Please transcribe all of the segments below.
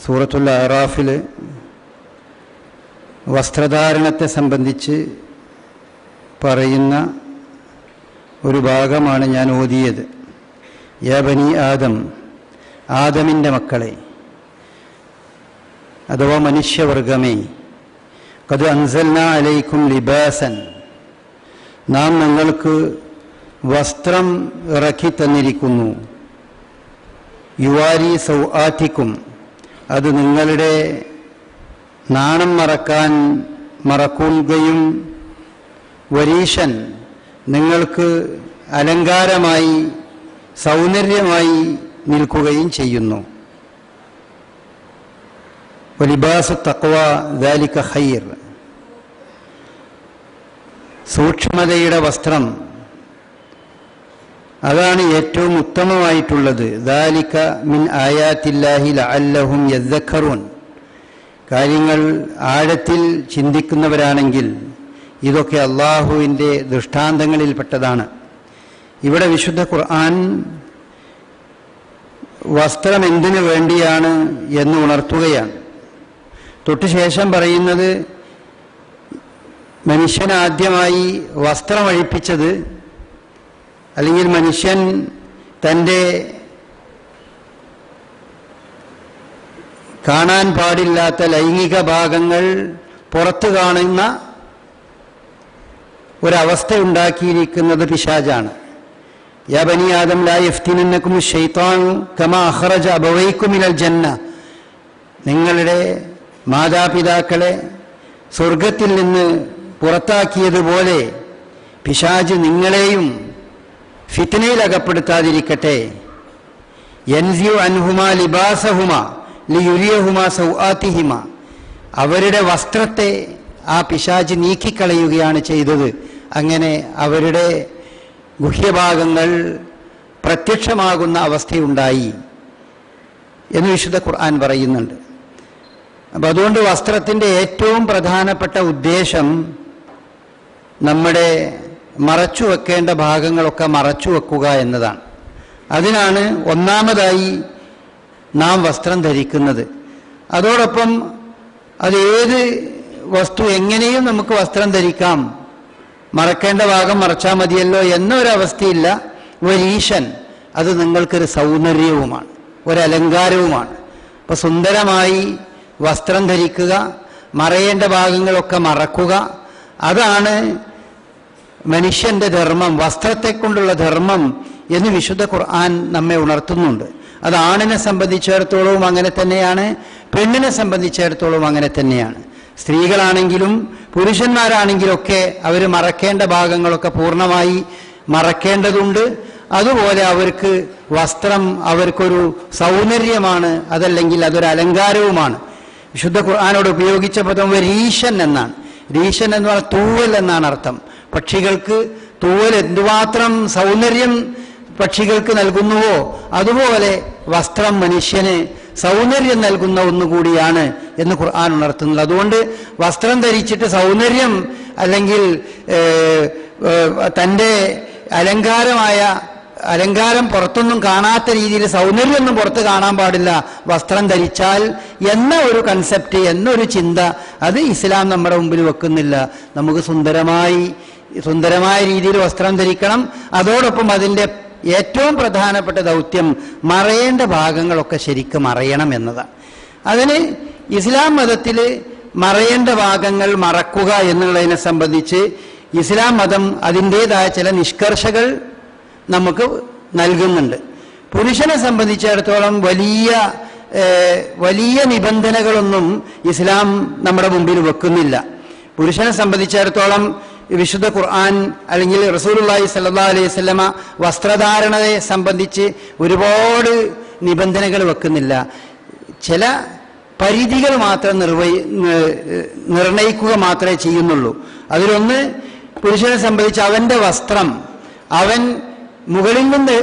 സൂറത്തുൽ അറാഫിൽ വസ്ത്രധാരണത്തെ സംബന്ധിച്ച് പറയുന്ന ഒരു ഭാഗമാണ് ഞാൻ ഓതിയത്. യാ ബനി ആദം, ആദമിൻ്റെ മക്കളെ അഥവാ മനുഷ്യവർഗമേ, ഖദ് അൻസൽനാ അലൈക്കും ലിബാസൻ, നാം നിങ്ങൾക്ക് വസ്ത്രം ഇറക്കി തന്നിരിക്കുന്നു. യുവാരി സൗആത്തിക്കും, അത് നിങ്ങളുടെ നാണം മറക്കുകയും വരീഷൻ, നിങ്ങൾക്ക് അലങ്കാരമായി സൗന്ദര്യമായി നിൽക്കുകയും ചെയ്യുന്നു. വലിബാസു തഖ്വ ദാലിക ഖൈർ, സൂക്ഷ്മതയുടെ വസ്ത്രം അതാണ് ഏറ്റവും ഉത്തമമായിട്ടുള്ളത്. ദാലിക മിൻ ആയാത്തില്ലാഹി ലഅല്ലഹും യദ്ദക്കറൂൻ, കാര്യങ്ങൾ ആഴത്തിൽ ചിന്തിക്കുന്നവരാണെങ്കിൽ ഇതൊക്കെ അള്ളാഹുവിൻ്റെ ദൃഷ്ടാന്തങ്ങളിൽപ്പെട്ടതാണ്. ഇവിടെ വിശുദ്ധ ഖുർആൻ വസ്ത്രം എന്തിനു വേണ്ടിയാണ് എന്ന് ഉണർത്തുകയാണ്. തൊട്ടുശേഷം പറയുന്നത് മനുഷ്യനാദ്യമായി വസ്ത്രമഴിപ്പിച്ചത്, അല്ലെങ്കിൽ മനുഷ്യൻ തൻ്റെ കാണാൻ പാടില്ലാത്ത ലൈംഗിക ഭാഗങ്ങൾ പുറത്തു കാണുന്ന ഒരവസ്ഥയുണ്ടാക്കിയിരിക്കുന്നത് പിശാചാണ്. യാ ബനി ആദം ലാ യഫ്തിനന്നകും ശൈത്താനു കമാ അഖ്റജ അബവൈക്കും മിനൽ ജന്ന, നിങ്ങളുടെ മാതാപിതാക്കളെ സ്വർഗത്തിൽ നിന്ന് പുറത്താക്കിയതുപോലെ പിശാച് നിങ്ങളെയും ഫിത്നയിൽ അകപ്പെടുത്താതിരിക്കട്ടെ. യൻസിഉ അൻഹുമാ ലിബാസഹുമാ ലിയുരിയഹുമാ സൗആത്തിഹിമ, അവരുടെ വസ്ത്രത്തെ ആ പിശാച് നീക്കിക്കളയുകയാണ് ചെയ്തത്. അങ്ങനെ അവരുടെ ഗുഹ്യഭാഗങ്ങൾ പ്രത്യക്ഷമാകുന്ന അവസ്ഥയുണ്ടായി എന്ന് വിശുദ്ധ ഖുർആൻ പറയുന്നുണ്ട്. അപ്പം അതുകൊണ്ട് വസ്ത്രത്തിൻ്റെ ഏറ്റവും പ്രധാനപ്പെട്ട ഉദ്ദേശം നമ്മുടെ മറച്ചു വെക്കേണ്ട ഭാഗങ്ങളൊക്കെ മറച്ചു വെക്കുക എന്നതാണ്. അതിനാണ് ഒന്നാമതായി നാം വസ്ത്രം ധരിക്കുന്നത്. അതോടൊപ്പം അത് ഏത് വസ്തു എങ്ങനെയും നമുക്ക് വസ്ത്രം ധരിക്കാം, മറക്കേണ്ട ഭാഗം മറച്ചാൽ മതിയല്ലോ എന്നൊരവസ്ഥയില്ല. വരീഷൻ, അത് നിങ്ങൾക്കൊരു സൗന്ദര്യവുമാണ്, ഒരലങ്കാരവുമാണ്. അപ്പോൾ സുന്ദരമായി വസ്ത്രം ധരിക്കുക, മറയേണ്ട ഭാഗങ്ങളൊക്കെ മറക്കുക, അതാണ് മനുഷ്യൻ്റെ ധർമ്മം, വസ്ത്രത്തെക്കൊണ്ടുള്ള ധർമ്മം എന്ന് വിശുദ്ധ ഖുർആൻ നമ്മെ ഉണർത്തുന്നുണ്ട്. അത് ആണിനെ സംബന്ധിച്ചിടത്തോളവും അങ്ങനെ തന്നെയാണ്, പെണ്ണിനെ സംബന്ധിച്ചിടത്തോളവും അങ്ങനെ തന്നെയാണ്. സ്ത്രീകളാണെങ്കിലും പുരുഷന്മാരാണെങ്കിലും ഒക്കെ അവർ മറക്കേണ്ട ഭാഗങ്ങളൊക്കെ പൂർണ്ണമായി മറക്കേണ്ടതുണ്ട്. അതുപോലെ അവർക്ക് വസ്ത്രം അവർക്കൊരു സൗന്ദര്യമാണ്, അതല്ലെങ്കിൽ അതൊരു അലങ്കാരവുമാണ്. വിശുദ്ധ ഖുർആനോട് ഉപയോഗിച്ച പദം രീഷൻ എന്നാണ്. രീഷൻ എന്ന് പറഞ്ഞാൽ തൂവൽ എന്നാണ് അർത്ഥം. പക്ഷികൾക്ക് തൂവൽ എന്തുമാത്രം സൗന്ദര്യം പക്ഷികൾക്ക് നൽകുന്നുവോ അതുപോലെ വസ്ത്രം മനുഷ്യന് സൗന്ദര്യം നൽകുന്ന ഒന്നുകൂടിയാണ് എന്ന് ഖുർആൻ ഉണർത്തുന്നത്. അതുകൊണ്ട് വസ്ത്രം ധരിച്ചിട്ട് സൗന്ദര്യം അല്ലെങ്കിൽ തൻ്റെ അലങ്കാരം പുറത്തൊന്നും കാണാത്ത രീതിയിൽ സൗന്ദര്യമൊന്നും പുറത്ത് കാണാൻ പാടില്ല വസ്ത്രം ധരിച്ചാൽ എന്ന ഒരു കൺസെപ്റ്റ്, എന്നൊരു ചിന്ത, അത് ഇസ്ലാം നമ്മുടെ മുമ്പിൽ വെക്കുന്നില്ല. നമുക്ക് സുന്ദരമായ രീതിയിൽ വസ്ത്രം ധരിക്കണം. അതോടൊപ്പം അതിൻ്റെ ഏറ്റവും പ്രധാനപ്പെട്ട ദൗത്യം മറയേണ്ട ഭാഗങ്ങളൊക്കെ ശരിക്കും മറയണം എന്നതാണ്. അതിന് ഇസ്ലാം മതത്തിൽ മറയേണ്ട ഭാഗങ്ങൾ മറക്കുക എന്നുള്ളതിനെ സംബന്ധിച്ച് ഇസ്ലാം മതം അതിൻ്റേതായ ചില നിഷ്കർഷകൾ നമുക്ക് നൽകുന്നുണ്ട്. പുരുഷനെ സംബന്ധിച്ചിടത്തോളം വലിയ നിബന്ധനകളൊന്നും ഇസ്ലാം നമ്മുടെ മുമ്പിൽ വെക്കുന്നില്ല. പുരുഷനെ സംബന്ധിച്ചിടത്തോളം വിശുദ്ധ ഖുർആൻ അല്ലെങ്കിൽ റസൂലുള്ളാഹി സ്വല്ലല്ലാഹു അലൈഹി വസല്ലമ വസ്ത്രധാരണയെ സംബന്ധിച്ച് ഒരുപാട് നിബന്ധനകൾ വെക്കുന്നില്ല. ചില പരിധികൾ മാത്രം നിർണയിക്കുക മാത്രമേ ചെയ്യുന്നുള്ളൂ. അതിലൊന്ന്, പുരുഷനെ സംബന്ധിച്ച് അവൻ്റെ വസ്ത്രം, അവൻ മുകളിൽ നിന്ന്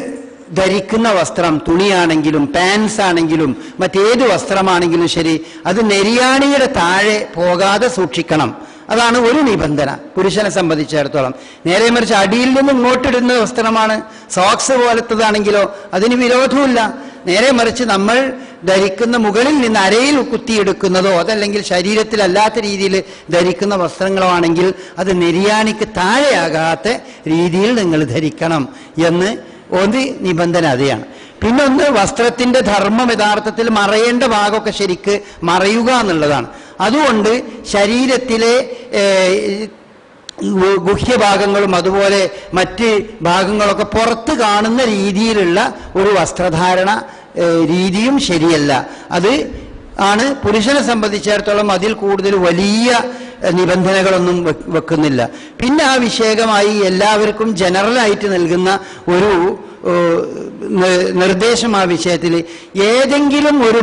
ധരിക്കുന്ന വസ്ത്രം, തുണിയാണെങ്കിലും പാൻസ് ആണെങ്കിലും മറ്റേത് വസ്ത്രമാണെങ്കിലും ശരി, അത് നെരിയാണിയുടെ താഴെ പോകാതെ സൂക്ഷിക്കണം. അതാണ് ഒരു നിബന്ധന പുരുഷനെ സംബന്ധിച്ചിടത്തോളം. നേരെ മറിച്ച് അടിയിൽ നിന്ന് ഇങ്ങോട്ടിടുന്ന വസ്ത്രമാണ്, സോക്സ് പോലത്തതാണെങ്കിലോ അതിന് വിരോധമില്ല. നേരെ മറിച്ച് നമ്മൾ ധരിക്കുന്ന മുകളിൽ നിന്ന് അരയിൽ കുത്തിയെടുക്കുന്നതോ അതല്ലെങ്കിൽ ശരീരത്തിലല്ലാത്ത രീതിയിൽ ധരിക്കുന്ന വസ്ത്രങ്ങളോ ആണെങ്കിൽ അത് നെരിയാണിക്ക് താഴെയാകാത്ത രീതിയിൽ നിങ്ങൾ ധരിക്കണം എന്ന് ഒരു നിബന്ധന അതെയാണ്. പിന്നൊന്ന്, വസ്ത്രത്തിന്റെ ധർമ്മം യഥാർത്ഥത്തിൽ മറയേണ്ട ഭാഗമൊക്കെ ശരിക്ക് മറയുക എന്നുള്ളതാണ്. അതുകൊണ്ട് ശരീരത്തിലെ ഗുഹ്യഭാഗങ്ങളും അതുപോലെ മറ്റ് ഭാഗങ്ങളൊക്കെ പുറത്ത് കാണുന്ന രീതിയിലുള്ള ഒരു വസ്ത്രധാരണ രീതിയും ശരിയല്ല. അത് ആണ് പുരുഷനെ സംബന്ധിച്ചിടത്തോളം അതിൽ കൂടുതൽ വലിയ നിബന്ധനകളൊന്നും വെക്കുന്നില്ല. പിന്നെ ആ വിഷയകമായി എല്ലാവർക്കും ജനറലായിട്ട് നൽകുന്ന ഒരു നിർദ്ദേശം ആ വിഷയത്തിൽ, ഏതെങ്കിലും ഒരു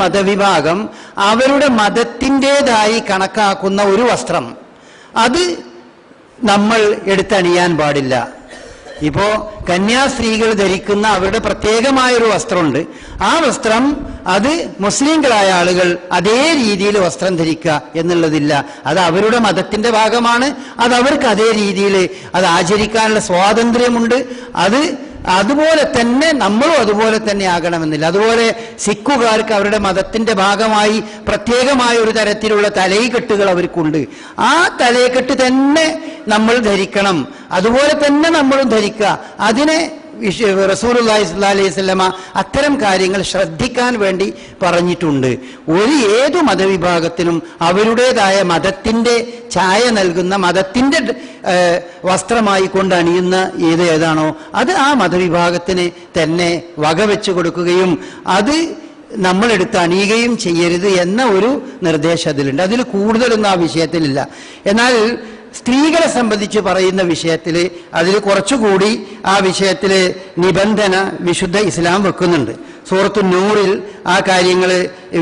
മതവിഭാഗം അവരുടെ മതത്തിൻ്റെതായി കണക്കാക്കുന്ന ഒരു വസ്ത്രം അത് നമ്മൾ എടുത്തണിയാൻ പാടില്ല. ഇപ്പോ കന്യാസ്ത്രീകൾ ധരിക്കുന്ന അവരുടെ പ്രത്യേകമായൊരു വസ്ത്രമുണ്ട്. ആ വസ്ത്രം അത് മുസ്ലിങ്ങളായ ആളുകൾ അതേ രീതിയിൽ വസ്ത്രം ധരിക്കുക എന്നുള്ളതില്ല. അത് അവരുടെ മതത്തിന്റെ ഭാഗമാണ്. അത് അവർക്ക് അതേ രീതിയിൽ അത് ആചരിക്കാനുള്ള സ്വാതന്ത്ര്യമുണ്ട്. അതുപോലെ തന്നെ നമ്മളും അതുപോലെ തന്നെ ആകണമെന്നില്ല. അതുപോലെ സിഖുകാർക്ക് അവരുടെ മതത്തിന്റെ ഭാഗമായി പ്രത്യേകമായ ഒരു തരത്തിലുള്ള തലയിക്കെട്ടുകൾ അവർക്കുണ്ട്. ആ തലയിക്കെട്ട് തന്നെ നമ്മൾ ധരിക്കണം. അതുപോലെ തന്നെ നമ്മളും ധരിക്കുക. അതിനെ റസൂലുള്ളാഹി സ്വല്ലല്ലാഹു അലൈഹി വസല്ലമ അത്തരം കാര്യങ്ങൾ ശ്രദ്ധിക്കാൻ വേണ്ടി പറഞ്ഞിട്ടുണ്ട്. ഏതു മതവിഭാഗത്തിനും അവരുടേതായ മതത്തിന്റെ ഛായ നൽകുന്ന മതത്തിന്റെ വസ്ത്രമായി കൊണ്ട് അണിയുന്ന ഏതാണോ അത് ആ മതവിഭാഗത്തിന് തന്നെ വകവെച്ചു കൊടുക്കുകയും അത് നമ്മളെടുത്ത് അണിയുകയും ചെയ്യരുത് എന്ന ഒരു നിർദ്ദേശം അതിലുണ്ട്. അതിൽ കൂടുതലൊന്നും ആ വിഷയത്തിലില്ല. എന്നാൽ സ്ത്രീകളെ സംബന്ധിച്ച് പറയുന്ന വിഷയത്തിൽ അതിൽ കുറച്ചുകൂടി ആ വിഷയത്തിൽ നിബന്ധന വിശുദ്ധ ഇസ്ലാം വെക്കുന്നുണ്ട്. സൂറത്തുൽ നൂറിൽ ആ കാര്യങ്ങൾ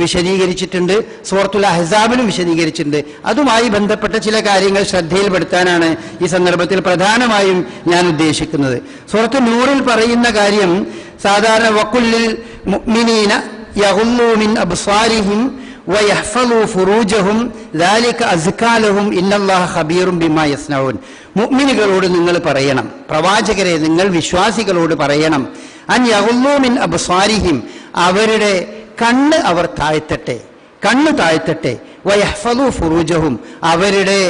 വിശദീകരിച്ചിട്ടുണ്ട്, സൂറത്തുൽ അഹ്സാബിലും വിശദീകരിച്ചിട്ടുണ്ട്. അതുമായി ബന്ധപ്പെട്ട ചില കാര്യങ്ങൾ ശ്രദ്ധയിൽപ്പെടുത്താനാണ് ഈ സന്ദർഭത്തിൽ പ്രധാനമായും ഞാൻ ഉദ്ദേശിക്കുന്നത്. സൂറത്തുൽ നൂറിൽ പറയുന്ന കാര്യം സാധാരണ വഖുല്ലിൽ മുഅ്മിനീന യഗുല്ലൂ മിൻ അബ്സാരിഹിം വയഹ്ഫളൂ ഫുറൂജഹും ദാലിക അസ്കാ ലഹും ഇന്നല്ലാഹ ഖബീറും ബിമാ യസ്നഊൻ. മുഅ്മിനുകളോട് നിങ്ങൾ പറയണം, പ്രവാചകരെ നിങ്ങൾ വിശ്വാസികളോട് പറയണം, അൻ യഗുല്ലൂ മിൻ അബ്സാരിഹിം, അവരുടെ കണ്ണ് അവർ താഴ്ത്തട്ടെ, വയഹ്ഫളൂ ഫുറൂജഹും, അവരുടെ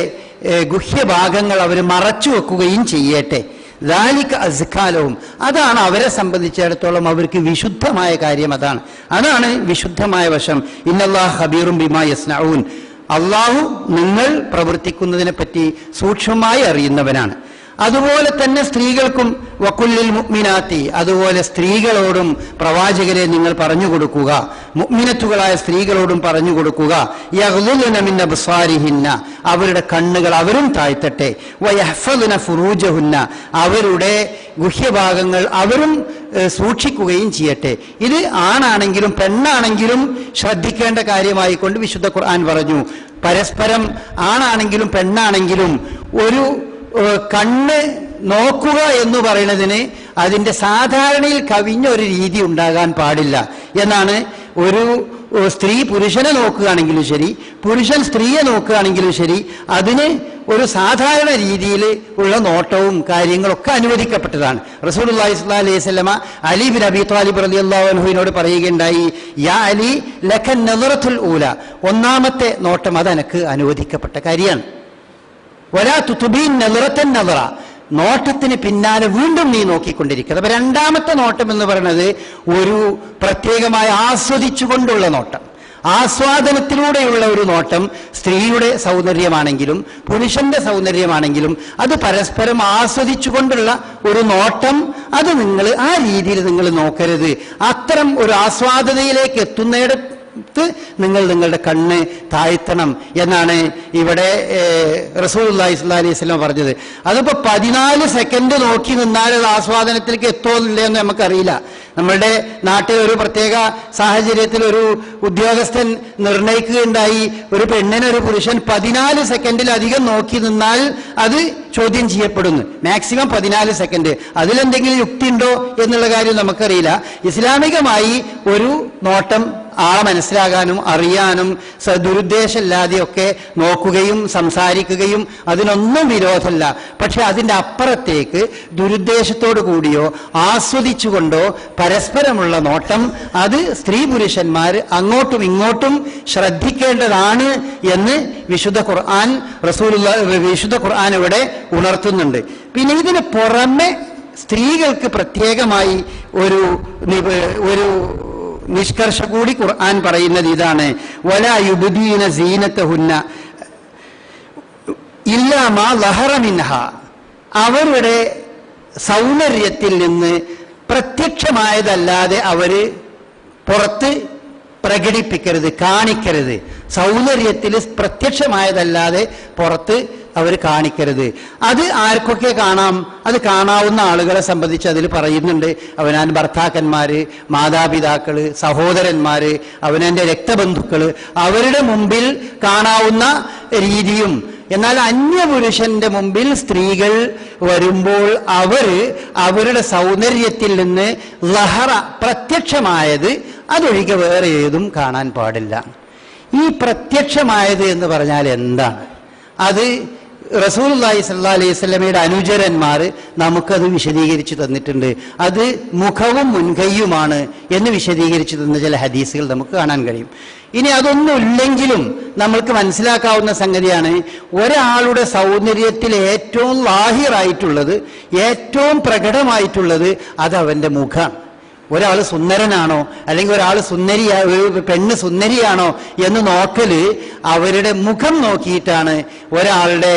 ഗുഹ്യഭാഗങ്ങൾ അവർ മറച്ചു വെക്കുകയും ചെയ്യട്ടെ. ദാലിക അസ്കാ ലഹും, അതാണ് അവരെ സംബന്ധിച്ചിടത്തോളം അവർക്ക് വിശുദ്ധമായ കാര്യം. അതാണ് വിശുദ്ധമായ വശം. ഇന്നല്ലാഹ ഖബീറും ബിമാ യസ്നഊൻ, അള്ളാഹു നിങ്ങൾ പ്രവർത്തിക്കുന്നതിനെ പറ്റി സൂക്ഷ്മമായി അറിയുന്നവനാണ്. അതുപോലെ തന്നെ സ്ത്രീകൾക്കും വഖുല്ലിൽ മുഅ്മിനാത്തി, അതുപോലെ സ്ത്രീകളോടും പ്രവാചകരെ നിങ്ങൾ പറഞ്ഞു കൊടുക്കുക, മുഅ്മിനത്തുകളായ സ്ത്രീകളോടും പറഞ്ഞു കൊടുക്കുക, യഗ്ളുന മിൻ അബ്സാരിഹിന്ന, അവരുടെ കണ്ണുകൾ അവരും താഴ്ത്തട്ടെ, വയഹ്ഫളുന ഫുറൂജഹുന്ന, അവരുടെ ഗുഹ്യഭാഗങ്ങൾ അവരും സൂക്ഷിക്കുകയും ചെയ്യട്ടെ. ഇത് ആണാണെങ്കിലും പെണ്ണാണെങ്കിലും ശ്രദ്ധിക്കേണ്ട കാര്യമായിക്കൊണ്ട് വിശുദ്ധ ഖുർആൻ പറഞ്ഞു. പരസ്പരം ആണാണെങ്കിലും പെണ്ണാണെങ്കിലും ഒരു കണ്ണ് നോക്കുക എന്ന് പറയുന്നതിന് അതിൻ്റെ സാധാരണയിൽ കവിഞ്ഞ ഒരു രീതി ഉണ്ടാകാൻ പാടില്ല എന്നാണ്. ഒരു സ്ത്രീ പുരുഷനെ നോക്കുകയാണെങ്കിലും ശരി, പുരുഷൻ സ്ത്രീയെ നോക്കുകയാണെങ്കിലും ശരി, അതിന് ഒരു സാധാരണ രീതിയിൽ ഉള്ള നോട്ടവും കാര്യങ്ങളൊക്കെ അനുവദിക്കപ്പെട്ടതാണ്. റസൂലുള്ളാഹി സ്വല്ലല്ലാഹു അലൈഹി വസല്ലമ അലി ബിൻ അബി ത്വാലിബ് റളിയല്ലാഹു അൻഹുവിനോട് പറയുകയുണ്ടായി, യാ അലി ലക നദറത്തുൽ ഊല, ഒന്നാമത്തെ നോട്ടം അത് എനിക്ക് അനുവദിക്കപ്പെട്ട കാര്യമാണ്. വലാ തുത്ബീൻ നദറത്തൻ നദറ, നോട്ടത്തിന് പിന്നാലെ വീണ്ടും നീ നോക്കിക്കൊണ്ടിരിക്കുന്നത്. അപ്പൊ രണ്ടാമത്തെ നോട്ടം എന്ന് പറയുന്നത് ഒരു പ്രത്യേകമായ ആസ്വദിച്ചുകൊണ്ടുള്ള നോട്ടം, ആസ്വാദനത്തിലൂടെയുള്ള ഒരു നോട്ടം. സ്ത്രീയുടെ സൗന്ദര്യമാണെങ്കിലും പുരുഷന്റെ സൗന്ദര്യമാണെങ്കിലും അത് പരസ്പരം ആസ്വദിച്ചുകൊണ്ടുള്ള ഒരു നോട്ടം, അത് നിങ്ങൾ ആ രീതിയിൽ നിങ്ങൾ നോക്കരുത്. അത്തരം ഒരു ആസ്വാദനയിലേക്ക് എത്തുന്നിടത്ത് നിങ്ങൾ നിങ്ങളുടെ കണ്ണ് താഴ്ത്തണം എന്നാണ് ഇവിടെ റസൂലുള്ളാഹി സ്വല്ലല്ലാഹു അലൈഹി വസല്ലം പറഞ്ഞത്. അതിപ്പോ 14 സെക്കൻഡ് നോക്കി നിന്നാൽ അത് ആസ്വാദനത്തിലേക്ക് എത്തുമോ എന്ന് നമുക്കറിയില്ല. നമ്മളുടെ നാട്ടിൽ ഒരു പ്രത്യേക സാഹചര്യത്തിൽ ഒരു ഉദ്യോഗസ്ഥൻ നിർണയിക്കുകയുണ്ടായി, ഒരു പെണ്ണിനെ ഒരു പുരുഷൻ 14 സെക്കൻഡിലധികം നോക്കി നിന്നാൽ അത് ചോദ്യം ചെയ്യപ്പെടുന്നു. Maximum 14 second. അതിലെന്തെങ്കിലും യുക്തി ഉണ്ടോ എന്നുള്ള കാര്യം നമുക്കറിയില്ല. ഇസ്ലാമികമായി ഒരു നോട്ടം ആളെ മനസ്സിലാകാനും അറിയാനും ദുരുദ്ദേശമില്ലാതെയൊക്കെ നോക്കുകയും സംസാരിക്കുകയും അതിനൊന്നും വിരോധമല്ല. പക്ഷെ അതിൻ്റെ അപ്പുറത്തേക്ക് ദുരുദ്ദേശത്തോടു കൂടിയോ ആസ്വദിച്ചുകൊണ്ടോ പരസ്പരമുള്ള നോട്ടം അത് സ്ത്രീ പുരുഷന്മാർ അങ്ങോട്ടും ഇങ്ങോട്ടും ശ്രദ്ധിക്കേണ്ടതാണ് എന്ന് വിശുദ്ധ ഖുർആൻ ഇവിടെ ഉണർത്തുന്നുണ്ട്. പിന്നെ ഇതിന് പുറമെ സ്ത്രീകൾക്ക് പ്രത്യേകമായി ഒരു നിഷ്കർഷ കൂടി ഖുർആൻ പറയുന്നത് ഇതാണ്: വലാ യുബ്ദീന സീനത്തഹുന്ന ഇല്ലാ മാ ലഹറ മിൻഹ. അവരുടെ സൗന്ദര്യത്തിൽ നിന്ന് പ്രത്യക്ഷമായതല്ലാതെ അവര് പുറത്ത് പ്രകടിപ്പിക്കരുത്, കാണിക്കരുത്. സൗന്ദര്യത്തിൽ പ്രത്യക്ഷമായതല്ലാതെ പുറത്ത് അവർ കാണിക്കരുത്. അത് ആർക്കൊക്കെ കാണാം? അത് കാണാവുന്ന ആളുകളെ സംബന്ധിച്ച് അതിൽ പറയുന്നുണ്ട്. അവനാൻ ഭർത്താക്കന്മാര്, മാതാപിതാക്കള്, സഹോദരന്മാര്, അവനൻ്റെ രക്തബന്ധുക്കള്, അവരുടെ മുമ്പിൽ കാണാവുന്ന രീതിയും. എന്നാൽ അന്യപുരുഷന്റെ മുമ്പിൽ സ്ത്രീകൾ വരുമ്പോൾ അവരുടെ സൗന്ദര്യത്തിൽ നിന്ന് ലഹറ പ്രത്യക്ഷമായത് അതൊഴികെ വേറെ ഏതും കാണാൻ പാടില്ല. ഈ പ്രത്യക്ഷമായത് എന്ന് പറഞ്ഞാൽ എന്താണ്? അത് റസൂലുള്ളാഹി സ്വല്ലല്ലാഹു അലൈഹി വസല്ലമയുടെ അനുചരന്മാർ നമുക്കത് വിശദീകരിച്ചു തന്നിട്ടുണ്ട്. അത് മുഖവും മുൻകൈയുമാണ് എന്ന് വിശദീകരിച്ചു തന്ന ചില ഹദീസുകൾ നമുക്ക് കാണാൻ കഴിയും. ഇനി അതൊന്നും ഇല്ലെങ്കിലും നമ്മൾക്ക് മനസ്സിലാക്കാവുന്ന സംഗതിയാണ്, ഒരാളുടെ സൗന്ദര്യത്തിൽ ഏറ്റവും ലാഹിറായിട്ടുള്ളത്, ഏറ്റവും പ്രകടമായിട്ടുള്ളത് അത് അവൻ്റെ മുഖമാണ്. ഒരാൾ സുന്ദരനാണോ അല്ലെങ്കിൽ ഒരാൾ പെണ്ണ് സുന്ദരിയാണോ എന്ന് നോക്കല് അവരുടെ മുഖം നോക്കിയിട്ടാണ്. ഒരാളുടെ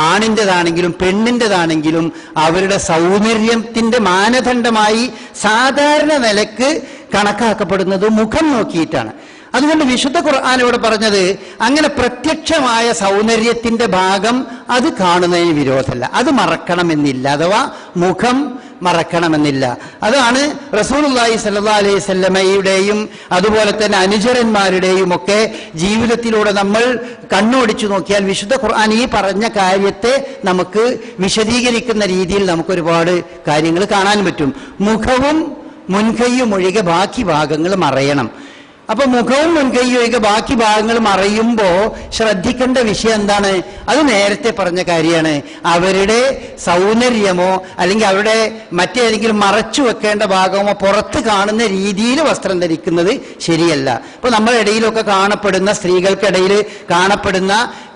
ആണിൻ്റെതാണെങ്കിലും പെണ്ണിൻ്റെതാണെങ്കിലും അവരുടെ സൗന്ദര്യത്തിൻ്റെ മാനദണ്ഡമായി സാധാരണ നിലക്ക് കണക്കാക്കപ്പെടുന്നത് മുഖം നോക്കിയിട്ടാണ്. അതുകൊണ്ട് വിശുദ്ധ ഖുർആൻ ഇവിടെ പറഞ്ഞത് അങ്ങനെ പ്രത്യക്ഷമായ സൗന്ദര്യത്തിന്റെ ഭാഗം അത് കാണുന്നതിന് വിരോധമല്ല, അത് മറക്കണമെന്നില്ല, അഥവാ മുഖം മറക്കണമെന്നില്ല. അതാണ് റസൂലുള്ളാഹി സ്വല്ലല്ലാഹു അലൈഹി വസല്ലമയുടെയും അതുപോലെ തന്നെ അനുചരന്മാരുടെയും ഒക്കെ ജീവിതത്തിലൂടെ നമ്മൾ കണ്ണോടിച്ചു നോക്കിയാൽ വിശുദ്ധ ഖുർആൻ ഈ പറഞ്ഞ കാര്യത്തെ നമുക്ക് വിശദീകരിക്കുന്ന രീതിയിൽ നമുക്ക് ഒരുപാട് കാര്യങ്ങൾ കാണാൻ പറ്റും. മുഖവും മുൻകൈയും ഒഴികെ ബാക്കി ഭാഗങ്ങൾ മറയണം. അപ്പൊ മുഖവും മുൻകൈയും ഒഴികെ ബാക്കി ഭാഗങ്ങൾ മറയുമ്പോൾ ശ്രദ്ധിക്കേണ്ട വിഷയം എന്താണ്? അത് നേരത്തെ പറഞ്ഞ കാര്യമാണ്. അവരുടെ സൗന്ദര്യമോ അല്ലെങ്കിൽ അവരുടെ മറ്റേതെങ്കിലും മറച്ചു വെക്കേണ്ട ഭാഗമോ പുറത്ത് കാണുന്ന രീതിയിൽ വസ്ത്രം ധരിക്കുന്നത് ശരിയല്ല. ഇപ്പൊ നമ്മുടെ ഇടയിലൊക്കെ കാണപ്പെടുന്ന, സ്ത്രീകൾക്കിടയിൽ കാണപ്പെടുന്ന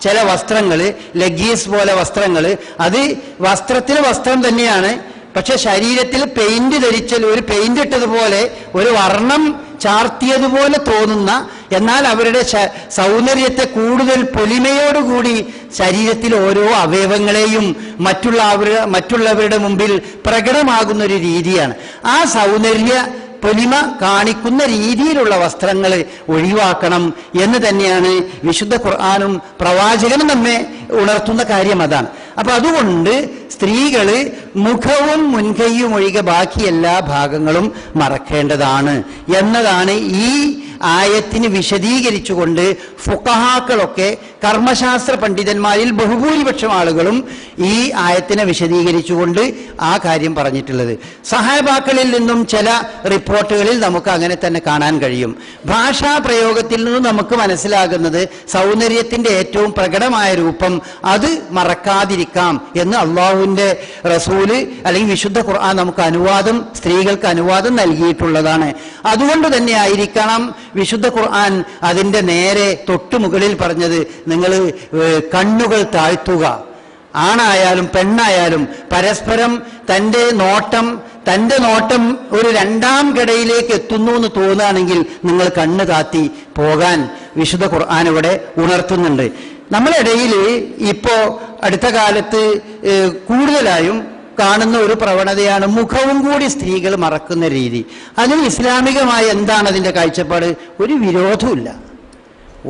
ചില വസ്ത്രങ്ങൾ, ലെഗീസ് പോലെ വസ്ത്രങ്ങൾ, അത് വസ്ത്രത്തിന് വസ്ത്രം തന്നെയാണ്. പക്ഷെ ശരീരത്തിൽ പെയിന്റ് ധരിച്ചാൽ ഒരു പെയിന്റ് ഇട്ടതുപോലെ ഒരു വർണ്ണം ചാർത്തിയതുപോലെ തോന്നുന്ന, എന്നാൽ അവരുടെ സൗന്ദര്യത്തെ കൂടുതൽ പൊലിമയോടുകൂടി ശരീരത്തിൽ ഓരോ അവയവങ്ങളെയും മറ്റുള്ളവരുടെ മുമ്പിൽ പ്രകടമാകുന്ന ഒരു രീതിയാണ്. ആ സൗന്ദര്യ പൊലിമ കാണിക്കുന്ന രീതിയിലുള്ള വസ്ത്രങ്ങൾ ഒഴിവാക്കണം എന്ന് തന്നെയാണ് വിശുദ്ധ ഖുർആനും പ്രവാചകനും നമ്മെ ഉണർത്തുന്ന കാര്യം. അതാണ്. അപ്പൊ അതുകൊണ്ട് സ്ത്രീകള് മുഖവും മുൻകൈയും ഒഴികെ ബാക്കി എല്ലാ ഭാഗങ്ങളും മറക്കേണ്ടതാണ് എന്നതാണ് ഈ ആയത്തിന് വിശദീകരിച്ചുകൊണ്ട് ഫുഖഹാക്കളൊക്കെ, കർമ്മശാസ്ത്ര പണ്ഡിതന്മാരിൽ ബഹുഭൂരിപക്ഷം ആളുകളും ഈ ആയത്തിനെ വിശദീകരിച്ചുകൊണ്ട് ആ കാര്യം പറഞ്ഞിട്ടുള്ളത്. സഹാബാക്കളിൽ നിന്നും ചില റിപ്പോർട്ടുകളിൽ നമുക്ക് അങ്ങനെ തന്നെ കാണാൻ കഴിയും. ഭാഷാ പ്രയോഗത്തിൽ നിന്നും നമുക്ക് മനസ്സിലാകുന്നത് സൗന്ദര്യത്തിന്റെ ഏറ്റവും പ്രകടമായ രൂപം അത് മറക്കാതിരിക്കാം എന്ന് അള്ളാഹുവിന്റെ റസൂല് അല്ലെങ്കിൽ വിശുദ്ധ ഖുർആൻ നമുക്ക് അനുവാദം, സ്ത്രീകൾക്ക് അനുവാദം നൽകിയിട്ടുള്ളതാണ്. അതുകൊണ്ട് തന്നെ ആയിരിക്കണം വിശുദ്ധ ഖുർആൻ അതിൻ്റെ നേരെ തൊട്ടുമുകളിൽ പറഞ്ഞത്, നിങ്ങൾ കണ്ണുകൾ താഴ്ത്തുക. ആണായാലും പെണ്ണായാലും പരസ്പരം തൻ്റെ നോട്ടം ഒരു രണ്ടാം ഘടയിലേക്ക് എത്തുന്നു എന്ന് തോന്നുകയാണെങ്കിൽ നിങ്ങൾ കണ്ണ് താത്തി പോകാൻ വിശുദ്ധ ഖുർആൻ ഇവിടെ ഉണർത്തുന്നുണ്ട്. നമ്മളിടയിൽ ഇപ്പോ അടുത്ത കാലത്ത് കൂടുതലായും കാണുന്ന ഒരു പ്രവണതയാണ് മുഖവും കൂടി സ്ത്രീകൾ മറക്കുന്ന രീതി. അതിന് ഇസ്ലാമികമായി എന്താണ് അതിൻ്റെ കാഴ്ചപ്പാട്? ഒരു വിരോധമില്ല.